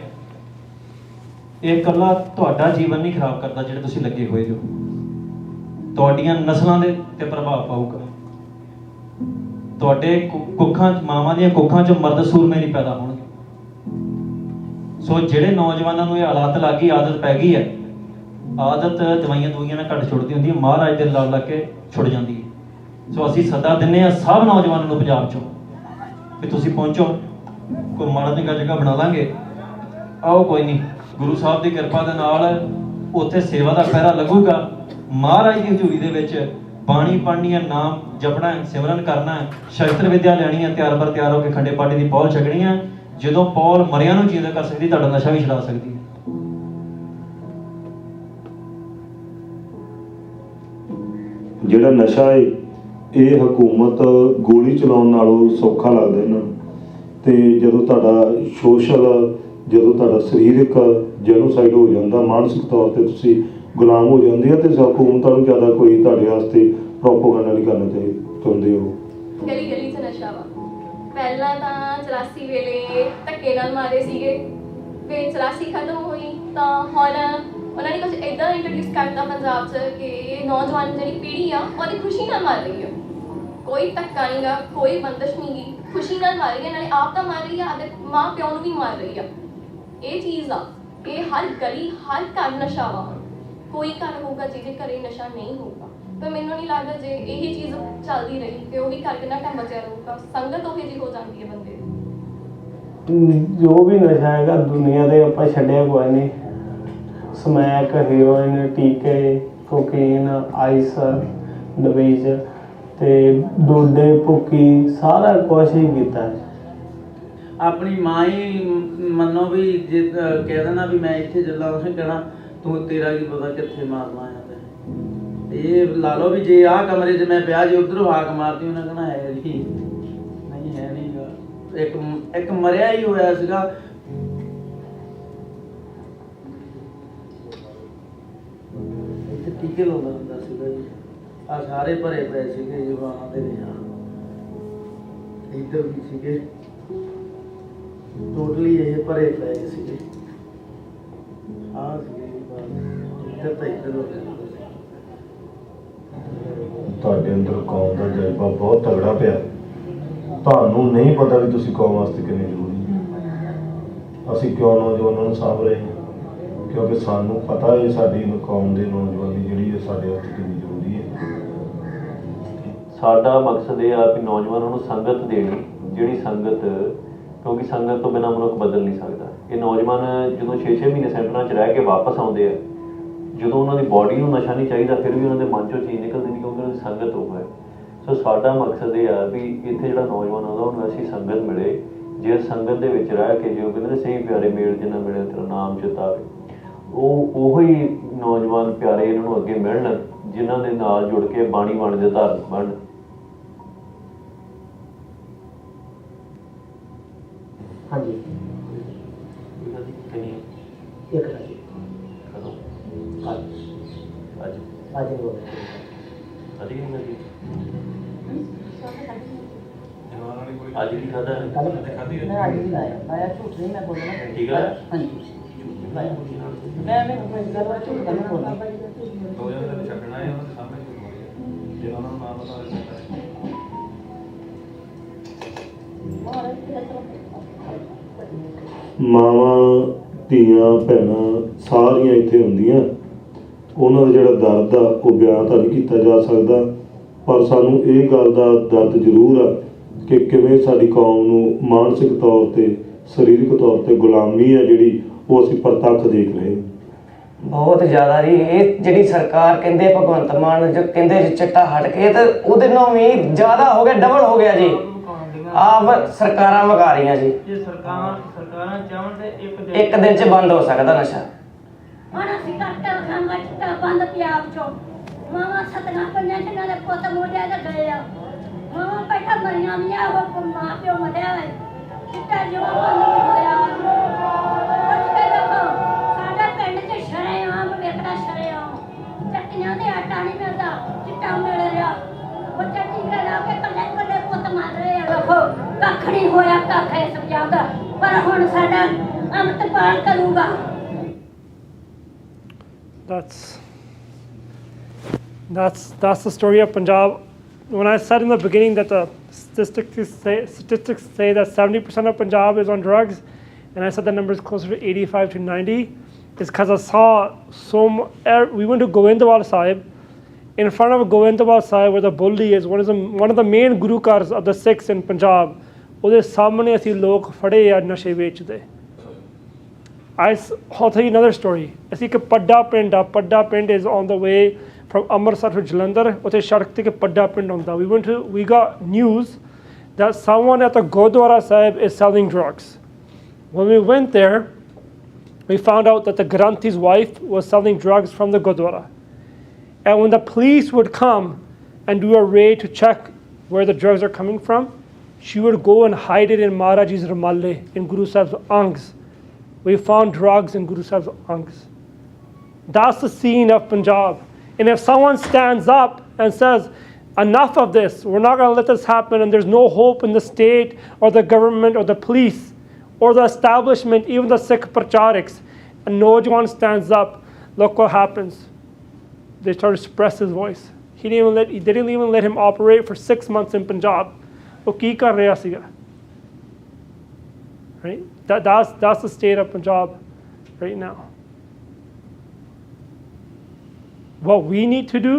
ਇਹ ਕੱਲਾ ਤੁਹਾਡਾ ਜੀਵਨ ਨਹੀਂ ਖਰਾਬ ਕਰਦਾ ਜਿਹੜੇ ਤੁਸੀਂ ਲੱਗੇ ਹੋਏ ਜੋ ਤੁਹਾਡੀਆਂ ਨਸਲਾਂ ਦੇ ਤੇ ਪ੍ਰਭਾਵ ਪਾਊਗਾ ਤੁਹਾਡੇ ਕੁੱਖਾਂ ਮਾਵਾਂ ਦੀਆਂ ਕੁੱਖਾਂ 'ਚ ਮਰਦ ਸੂਰਮੇ ਨਹੀਂ ਪੈਦਾ ਹੋਣਗੇ ਸੋ ਜਿਹੜੇ ਨੌਜਵਾਨਾਂ ਨੂੰ ਇਹ ਹਾਲਾਤ ਲੱਗੀ ਆਦਤ ਪੈ ਗਈ ਹੈ ਆਦਤ ਦਵਾਈਆਂ ਨਾਲ ਘੱਟ ਛੁੱਟਦੀ ਹੁੰਦੀ ਹੈ ਮਹਾਰਾਜ ਦੇ ਲੜ ਲੱਗ ਕੇ ਛੁੱਟ ਜਾਂਦੀ ਹੈ ਸੋ ਅਸੀਂ ਸੱਦਾ ਦਿੰਨੇ ਆ ਸਭ ਨੌਜਵਾਨਾਂ ਨੂੰ ਪੰਜਾਬ 'ਚੋਂ ਵੀ ਤੁਸੀਂ ਪਹੁੰਚੋ ਕੋਈ ਮਾੜਾ ਚੰਗਾ ਜਗ੍ਹਾ ਬਣਾ ਲਾਂਗੇ ਆਓ ਕੋਈ ਨਹੀਂ ਗੁਰੂ ਸਾਹਿਬ ਦੀ ਕਿਰਪਾ ਦੇ ਨਾਲ ਉੱਥੇ ਸੇਵਾ ਦਾ ਪਹਿਰਾ ਲੱਗੂਗਾ ਮਹਾਰਾਜ ਦੀ ਹਜ਼ੂਰੀ ਦੇ ਵਿੱਚ ਬਾਣੀ ਪੜ੍ਹਨੀ ਹੈ ਨਾਮ ਜਪਣਾ ਹੈ ਸਿਮਰਨ ਕਰਨਾ ਹੈ ਸ਼ਸਤਰ ਵਿਦਿਆ ਲੈਣੀ ਹੈ ਤਿਆਰ ਬਰ ਤਿਆਰ ਹੋ ਕੇ ਖੰਡੇ ਪਾਠੀ ਦੀ ਪੌਲ ਛਕਣੀ ਹੈ ਜਦੋਂ ਪੌਲ ਮਰਿਆਂ ਨੂੰ ਜਿੰਦਾ ਕਰ ਸਕਦੀ ਤੁਹਾਡਾ ਨਸ਼ਾ ਵੀ ਛੁਡਾ ਸਕਦੀ ਹੈ ਜਿਹੜਾ ਨਸ਼ਾ ਹੈ ਇਹ ਹਕੂਮਤ ਗੋਲੀ ਚਲਾਉਣ ਨਾਲੋਂ ਸੌਖਾ ਲੱਗਦਾ ਇਹਨਾਂ ਨੂੰ ਤੇ ਜਦੋਂ ਤੁਹਾਡਾ ਜਦੋਂ ਤੁਹਾਡਾ ਸਰੀਰਕ ਜੈਨੋਸਾਈਡ ਹੋ ਜਾਂਦਾ ਮਾਨਸਿਕ ਤੌਰ ਤੇ ਤੁਸੀਂ ਗੁਲਾਮ ਹੋ ਜਾਂਦੇ ਆ ਤੇ ਹਕੂਮਤਾਂ ਨੂੰ ਜ਼ਿਆਦਾ ਕੋਈ ਤੁਹਾਡੇ ਵਾਸਤੇ ਪ੍ਰੋਪਗੈਂਡਾ ਨਹੀਂ ਕਰਨਾ ਚਾਹੁੰਦੇ ਹੋ ਗਲੀ ਗਲੀ 'ਚ ਨਸ਼ਾ ਵਾ ਪਹਿਲਾਂ ਤਾਂ 84 ਵੇਲੇ ਧੱਕੇ ਨਾਲ ਮਾਰੇ ਸੀਗੇ ਫਿਰ 84 ਖਤਮ ਹੋਈ ਤਾਂ ਹੁਣ ਉਹਨਾਂ ਨੇ ਕੁਝ ਇੱਦਾਂ ਇੰਟਰੋਡਿਊਸ ਕਰਤਾ ਪੰਜਾਬ 'ਚ ਕਿ ਨੌਜਵਾਨ ਜਿਹੜੀ ਪੀੜ੍ਹੀ ਆ ਉਹਦੀ ਖੁਸ਼ੀ ਨਾਲ ਮਾਰ ਰਹੀ ਆ ਕੋਈ ਧੱਕਾ ਨਹੀਂ ਗਾ ਕੋਈ ਬੰਦਸ਼ ਨਹੀਂ ਗੀ ਖੁਸ਼ੀ ਨਾਲ ਮਾਰ ਰਹੀ ਹੈ ਨਾਲੇ ਆਪ ਤਾਂ ਮਾਰ ਰਹੀ ਆ ਅਤੇ ਮਾਂ ਪਿਓ ਨੂੰ ਵੀ ਮਾਰ ਰਹੀ ਆ ਇਹ ਚੀਜ਼ ਆ ਇਹ ਹਰ ਗਲੀ ਹਰ ਘਰ ਨਸ਼ਾ ਵਾ ਕੋਈ ਘਰ ਹੋਊਗਾ ਜਿਹਦੇ ਘਰੇ ਨਸ਼ਾ ਨਹੀਂ ਹੋਊਗਾ ਪਰ ਮੈਨੂੰ ਨਹੀਂ ਲੱਗਦਾ ਜੇ ਇਹੀ ਚੀਜ਼ ਚੱਲਦੀ ਰਹੀ ਤੇ ਉਹ ਵੀ ਘਰ ਕਿੰਨਾ ਟਾਈਮ ਬਚਿਆ ਰਹੂਗਾ ਸੰਗਤ ਉਹੀ ਜਿਹੀ ਹੋ ਜਾਂਦੀ ਹੈ ਬੰਦੇ ਦੀ ਜੋ ਵੀ ਨਸ਼ਾ ਹੈਗਾ ਦੁਨੀਆ ਦੇ ਆਪਾਂ ਛੱਡਿਆ ਕੋਈ ਨਹੀਂ ਸਮੈਕ ਹੀਰੋਇਨ ਟੀਕੇ ਕੋਕੇਨ ਆਈਸ ਨਵੇਜ ਤੇ ਡੋਡੇ ਭੁੱਕੀ ਸਾਰਾ ਕੁਛ ਹੀ ਕੀਤਾ ਆਪਣੀ ਮਾਂ ਹੀ ਮੰਨੋ ਵੀ ਜੇ ਕਹਿ ਦੇਣਾ ਵੀ ਮੈਂ ਇੱਥੇ ਚੱਲਾਂ ਉਹਨੇ ਕਹਿਣਾ ਤੂੰ ਤੇਰਾ ਕੀ ਪਤਾ ਕਿੱਥੇ ਮਾਰਨਾ ਆ ਤੇ ਇਹ ਲਾ ਲਓ ਵੀ ਜੇ ਆਹ ਕਮਰੇ 'ਚ ਮੈਂ ਪਿਆ ਜੇ ਉੱਧਰੋਂ ਹਾਕ ਮਾਰਦੀ ਉਹਨੇ ਕਹਿਣਾ ਹੈ ਜੀ ਨਹੀਂ ਹੈ ਨਹੀਂ ਗਾ ਇੱਕ ਮਰਿਆ ਹੀ ਹੋਇਆ ਸੀਗਾ ਇੱਥੇ ਟੀਕੇ ਲਾਉਂਦਾ ਹੁੰਦਾ ਸੀਗਾ ਜੀ ਆ ਸਾਰੇ ਭਰੇ ਪਏ ਸੀਗੇ ਜਵਾਨਾਂ ਦੇ ਨਿਸ਼ਾਨ ਇੱਧਰ ਵੀ ਸੀਗੇ ਟੋਟਲੀ ਇਹ ਭਰੇ ਪਏ ਸੀਗੇ ਆਹ ਸੀਗੇ ਇੱਧਰ ਤਾਂ ਇੱਧਰ ਹੋ ਗਿਆ ਤੁਹਾਡੇ ਅੰਦਰ ਕੌਮ ਦਾ ਜਜ਼ਬਾ ਬਹੁਤ ਤਗੜਾ ਪਿਆ ਤੁਹਾਨੂੰ ਨਹੀਂ ਪਤਾ ਵੀ ਤੁਸੀਂ ਕੌਮ ਵਾਸਤੇ ਕਿੰਨੇ ਜ਼ਰੂਰੀ ਹੋ ਅਸੀਂ ਕਿਉਂ ਨੌਜਵਾਨਾਂ ਨੂੰ ਸਾਂਭ ਰਹੇ ਹਾਂ ਕਿਉਂਕਿ ਸਾਨੂੰ ਪਤਾ ਹੈ ਸਾਡੀ ਕੌਮ ਦੇ ਨੌਜਵਾਨੀ ਜਿਹੜੀ ਹੈ ਸਾਡੇ ਵਾਸਤੇ ਕਿੰਨੀ ਜ਼ਰੂਰੀ ਹੈ ਸਾਡਾ ਮਕਸਦ ਇਹ ਆ ਕਿ ਨੌਜਵਾਨਾਂ ਨੂੰ ਸੰਗਤ ਦੇਣੀ ਜਿਹੜੀ ਸੰਗਤ ਕਿਉਂਕਿ ਸੰਗਤ ਤੋਂ ਬਿਨਾਂ ਮਨੁੱਖ ਬਦਲ ਨਹੀਂ ਸਕਦਾ ਇਹ ਨੌਜਵਾਨ ਜਦੋਂ 6-6 ਮਹੀਨੇ ਸੈਂਟਰਾਂ 'ਚ ਰਹਿ ਕੇ ਵਾਪਸ ਆਉਂਦੇ ਆ ਜਦੋਂ ਉਹਨਾਂ ਦੀ ਬਾਡੀ ਨੂੰ ਨਸ਼ਾ ਨਹੀਂ ਚਾਹੀਦਾ ਫਿਰ ਵੀ ਉਹਨਾਂ ਦੇ ਮਨ 'ਚੋਂ ਚੀਜ਼ ਨਿਕਲਦੀ ਨਹੀਂ ਕਿਉਂਕਿ ਉਹਨਾਂ ਦੀ ਸੰਗਤ ਉਹ ਹੈ ਸੋ ਸਾਡਾ ਮਕਸਦ ਇਹ ਆ ਵੀ ਇੱਥੇ ਜਿਹੜਾ ਨੌਜਵਾਨ ਆਉਂਦਾ ਉਹਨੂੰ ਐਸੀ ਸੰਗਤ ਮਿਲੇ ਜੇ ਸੰਗਤ ਦੇ ਵਿੱਚ ਰਹਿ ਕੇ ਜੋ ਕਹਿੰਦੇ ਨੇ ਸਹੀ ਪਿਆਰੇ ਮੇਲ ਜਿੰਨਾ ਮਿਲੇ ਤੇਰਾ ਨਾਮ ਚਿਤਾਵੇ ਉਹ ਹੀ ਨੌਜਵਾਨ ਪਿਆਰੇ ਇਹਨਾਂ ਨੂੰ ਅੱਗੇ ਮਿਲਣ ਜਿਨ੍ਹਾਂ ਦੇ ਨਾਲ ਜੁੜ ਕੇ ਬਾਣੀ ਬਣ ਦੇ ਧਾਰਮਿਕ ਬਣਨ ਹਾਂਜੀ ਇੱਕ ਕਦੋਂ ਅੱਜ ਅੱਜ ਬੋਲ ਖਾਧੀ ਨਹੀਂ ਕਦੀ ਅੱਜ ਕੀ ਖਾਧਾ ਹੈ? ਮੈਂ ਅੱਜ ਵੀ ਲਾਇਆ ਲਾਇਆ ਝੂਠ ਨਹੀਂ ਮੈਂ ਬੋਲਣਾ ਠੀਕ ਹੈ ਹਾਂਜੀ ਲਾਇਆ ਮੈਂ ਕੋਈ ਗੱਲ ਬਾਤ ਝੂਠ ਨਹੀਂ ਬੋਲਣਾ ਦੋ ਜਣੇ ਨੂੰ ਛੱਡਣਾ ਹੈ ਉਹਨਾਂ ਦੇ ਸਾਹਮਣੇ ਝੂਠ ਬੋਲਿਆ ਜੇ ਉਹਨਾਂ ਨੂੰ ਨਾ ਪਤਾ ਹੋਵੇ ਮਾਵਾਂ ਧੀਆਂ ਭੈਣਾਂ ਸਾਰੀਆਂ ਇੱਥੇ ਹੁੰਦੀਆਂ, ਉਹਨਾਂ ਦਾ ਜਿਹੜਾ ਦਰਦ ਆ ਉਹ ਬਿਆਨ ਤਾਂ ਨਹੀਂ ਕੀਤਾ ਜਾ ਸਕਦਾ, ਪਰ ਸਾਨੂੰ ਇਹ ਗੱਲ ਦਾ ਦਰਦ ਜ਼ਰੂਰ ਆ ਕਿ ਕਿਵੇਂ ਸਾਡੀ ਕੌਮ ਨੂੰ ਮਾਨਸਿਕ ਤੌਰ ਤੇ ਸਰੀਰਕ ਤੌਰ ਤੇ ਗੁਲਾਮੀ ਆ ਜਿਹੜੀ ਉਹ ਅਸੀਂ ਪ੍ਰਤੱਖ ਦੇਖ ਰਹੇ ਹਾਂ। ਬਹੁਤ ਜ਼ਿਆਦਾ ਜੀ। ਇਹ ਜਿਹੜੀ ਸਰਕਾਰ ਕਹਿੰਦੇ ਭਗਵੰਤ ਮਾਨ ਜੋ ਕਹਿੰਦੇ ਜੀ ਚਿੱਟਾ ਹਟ ਕੇ, ਤੇ ਉਹਦੇ ਨਾਲ ਵੀ ਜ਼ਿਆਦਾ ਹੋ ਗਿਆ, ਡਬਲ ਹੋ ਗਿਆ ਜੀ। ਆਪ ਸਰਕਾਰਾਂ ਵਗਾ ਰਹੀਆਂ ਜੀ। ਜੇ ਸਰਕਾਰਾਂ ਚਾਹਣ ਤੇ ਇੱਕ ਦਿਨ 'ਚ ਬੰਦ ਹੋ ਸਕਦਾ ਨਸ਼ਾ। ਹੁਣ ਅਸੀਂ ਡਾਕਟਰ ਖਾਂਗਾ ਚਿੱਟਾ ਬੰਦ ਪੰਜਾਬ ਚੋਂ ਮਾਵਾਂ ਸਤਨਾ ਪੰਜਾਂ ਜਿਨ੍ਹਾਂ ਦੇ ਪੁੱਤ ਮੋਢਿਆਂ ਤੇ ਗਏ ਆ, ਮਾਵਾਂ ਬੈਠਾ ਮਰੀਆਂ ਵੀਆਂ, ਉਹ ਮਾਂ ਪਿਓ ਮਰਿਆ ਹੈ, ਚਿੱਟਾ ਜੋ ਬੰਦ ਨਹੀਂ ਹੋਇਆ। ਕੁਝ ਕੇ ਦੇਖੋ ਸਾਡੇ ਪਿੰਡ 'ਚ ਸ਼ਰੇਆਮ ਵੇਖਦਾ, ਸ਼ਰੇਆਮ ਚੱਕੀਆਂ ਦੇ ਆਟਾ ਨਹੀਂ ਮਿਲਦਾ, ਚਿੱਟਾ ਮਿਲ ਰਿਹਾ। ਬੱਚੇ ਟੀਕੇ ਲਾ ਕੇ ਕੱਲੇ ਕੱਲੇ ਪੁੱਤ ਮਰ ਰਹੇ ਆ। ਦੇਖੋ ਕੱਖ ਨਹੀਂ ਹੋਇਆ, ਕੱਖ ਇਸ ਪੰਜਾਬ ਦਾ, ਪਰ ਹੁਣ ਸਾਡਾ ਅੰਮ੍ਰਿਤਪਾਲ ਕਰੂਗਾ। That's the story of Punjab. When I said in the beginning that the statistics say that 70% of Punjab is on drugs, and I said the number is closer to 85 to 90, is because I saw we went to Govindwal Sahib. In front of Govindwal Sahib, where the Bulli is, one of the main Guru Cars of the Sikhs in Punjab, ਉਹਦੇ ਸਾਹਮਣੇ ਅਸੀਂ ਲੋਕ ਫੜੇ ਆ ਨਸ਼ੇ ਵੇਚਦੇ। I'll tell you another story. ਅਸੀਂ ਇੱਕ ਪੱਡਾ ਪਿੰਡ is on the way from Amritsar to Jalandhar. ਉੱਥੇ ਸੜਕ ਤੇ ਇੱਕ ਪੱਡਾ ਪਿੰਡ ਹੁੰਦਾ। We got news that someone at the Gurdwara Sahib is selling drugs. When we went there, we found out that the Granti's wife was selling drugs from the Gurdwara. And when the police would come and do a raid to check where the drugs are coming from, she would go and hide it in Maharaji's Ramalle, in Guru Sahib's Angs. We found drugs in Guru Sahib's Angs. That's the scene of Punjab. And if someone stands up and says, enough of this, we're not going to let this happen, and there's no hope in the state or the government or the police or the establishment, even the Sikh Prachariks, and Nojawan stands up, look what happens. They start to suppress his voice. They didn't even let him operate for 6 months in Punjab. ਉਹ ਕੀ ਕਰ ਰਿਹਾ ਸੀਗਾ? Right? That's the state of Punjab right now. What we need to do,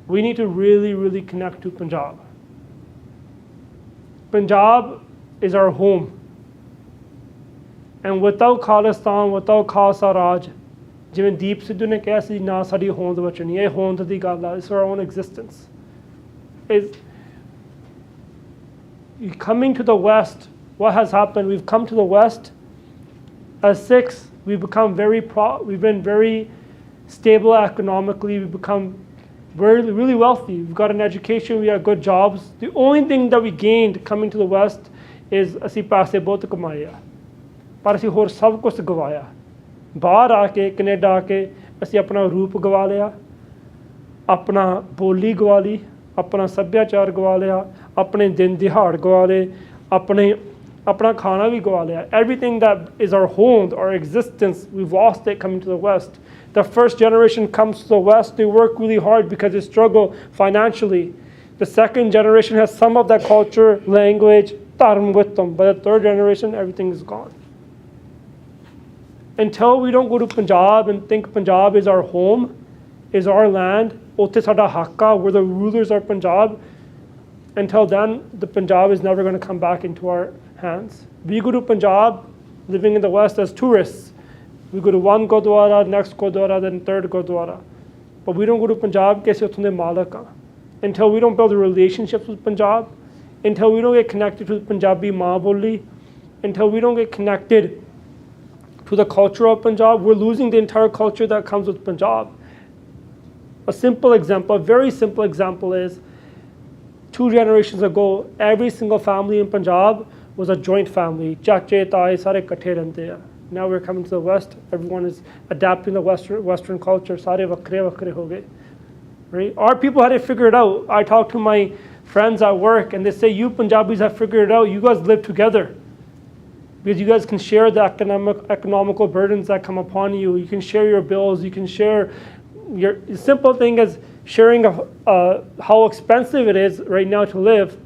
we need to really, really connect to Punjab. Punjab is our home. And without Khalistan, without Khalsa Raj, ਜਿਵੇਂ ਦੀਪ ਸਿੱਧੂ ਨੇ ਕਿਹਾ ਸੀ ਨਾ ਸਾਡੀ ਹੋਂਦ ਬਚਣੀ, ਇਹ ਹੋਂਦ ਦੀ ਗੱਲ ਆ, it's our own existence. Coming to the West, what has happened? We've come to the West as Sikhs. We've become we've been very stable economically. We've become really wealthy. We've got an education. We have good jobs. The only thing that we gained coming to the West is ਅਸੀਂ ਪੈਸੇ ਬਹੁਤ ਕਮਾਏ ਆ, ਪਰ ਅਸੀਂ ਹੋਰ ਸਭ ਕੁਝ ਗਵਾਇਆ। ਬਾਹਰ ਆ ਕੇ ਕੈਨੇਡਾ ਆ ਕੇ ਅਸੀਂ ਆਪਣਾ ਰੂਪ ਗਵਾ ਲਿਆ, ਆਪਣਾ ਬੋਲੀ ਗਵਾ ਲਈ, ਆਪਣਾ ਸੱਭਿਆਚਾਰ ਗਵਾ ਲਿਆ, ਆਪਣੇ ਦਿਨ ਦਿਹਾੜ ਗਵਾ ਲਏ, ਆਪਣਾ ਖਾਣਾ ਵੀ ਗਵਾ ਲਿਆ। Everything that is our home, our existence, we've lost it coming to the West. The first generation comes to the West, they work really hard because they struggle financially. The second generation has some of that culture, language, dharm with them. By the third generation, everything is gone. Until we don't go to Punjab and think Punjab is our home, is our land, ਉੱਥੇ ਸਾਡਾ ਹੱਕ ਆ, we're the rulers of Punjab, until then, the Punjab is never going to come back into our hands. We go to Punjab, living in the West as tourists. We go to one Gurdwara, next Gurdwara, then third Gurdwara. But we don't go to Punjab ਕਿ ਅਸੀਂ ਉੱਥੋਂ ਦੇ ਮਾਲਕ ਆ. Until we don't build relationships with Punjab, until we don't get connected to Punjabi ਮਾਂ ਬੋਲੀ, until we don't get connected to the culture of Punjab, we're losing the entire culture that comes with Punjab. A simple example, a very simple example is 2 generations ago, every single family in Punjab was a joint family. Chache, tae, sare ikkathe rehnde hai. Now we're coming to the West, everyone is adapting the Western culture, sare vakre ho gaye. right? Our people had it figured out. I talk to my friends at work and they say, you Punjabis have figured it out. You guys live together because you guys can share the economical burdens that come upon you. You can share your bills. You can share your simple thing as sharing how expensive it is right now to live.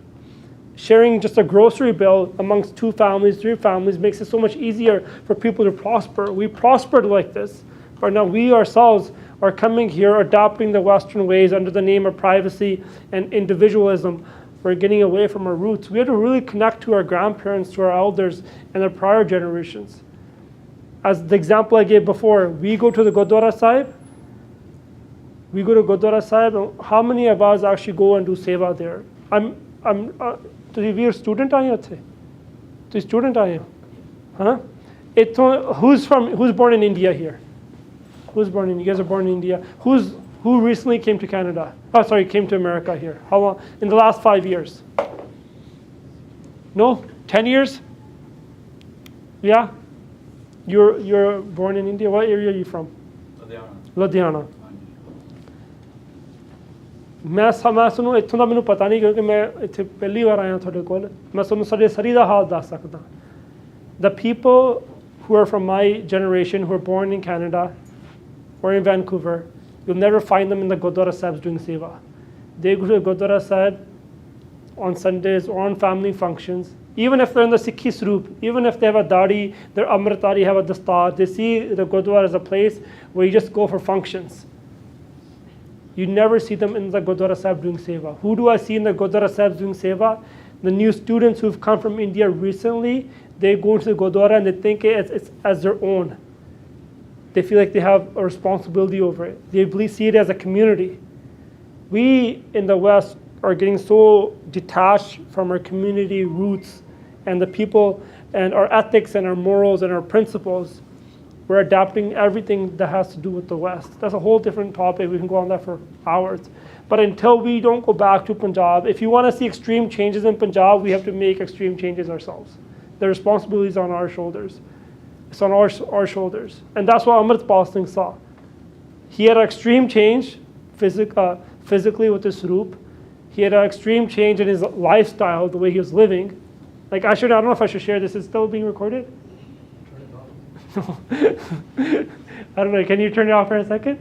Sharing just a grocery bill amongst 2 families, 3 families makes it so much easier for people to prosper. We prospered like this, but now we ourselves are coming here adopting the Western ways under the name of privacy and individualism. We're getting away from our roots. We have to really connect to our grandparents, to our elders, and the prior generations. As the example I gave before, we go to the Gurdwara Sahib. We go to Gurdwara Sahib, and how many of us actually go and do seva there? ਤੁਸੀਂ ਵੀਰ student ਆਏ ਹੋ ਇੱਥੇ ਤੁਸੀਂ student ਆਏ ਹੋ ਹਾਂ ਇੱਥੋਂ who's born in India here? Who's born in, you guys are born in India. Who recently came to Canada? Oh, sorry, came to America here. How long? In the last 5 years? No? 10 years? Yeah? You're born in India. What area are you from? Ludhiana. ਮੈਂ ਤੁਹਾਨੂੰ ਇੱਥੋਂ ਦਾ ਮੈਨੂੰ ਪਤਾ ਨਹੀਂ ਕਿਉਂਕਿ ਮੈਂ ਇੱਥੇ ਪਹਿਲੀ ਵਾਰ ਆਇਆ ਤੁਹਾਡੇ ਕੋਲ ਮੈਂ ਤੁਹਾਨੂੰ ਸਾਡੇ ਸਰੀ ਦਾ ਹਾਲ ਦੱਸ ਸਕਦਾ The people who are from my generation who are born in Canada or in Vancouver, you'll never find them in the Gurdwara Sahibs doing seva. They go to the Gurdwara Sahib on Sundays or on family functions, even if they're in the Sikhi Swaroop, even if they have a dadi, their Amritpal have a dastar, they see the Gurdwara as a place where you just go for functions. You never see them in the Gurdwara Sahib doing seva. Who do I see in the Gurdwara Sahib doing seva? The new students who've come from India recently, they go to the Gurdwara and they think it's as their own. They feel like they have a responsibility over it. They see it as a community. We in the West are getting so detached from our community roots and the people and our ethics and our morals and our principles. We're adapting everything that has to do with the West. That's a whole different topic. We can go on that for hours. But until we don't go back to Punjab, if you want to see extreme changes in Punjab, we have to make extreme changes ourselves. The responsibility is on our shoulders. It's on our shoulders. And that's what Amritpal Singh saw. He had an extreme change physically with his Swaroop. He had an extreme change in his lifestyle, the way he was living. Like I don't know if I should share this. Is it still being recorded? I don't know. Can you turn it off for a second?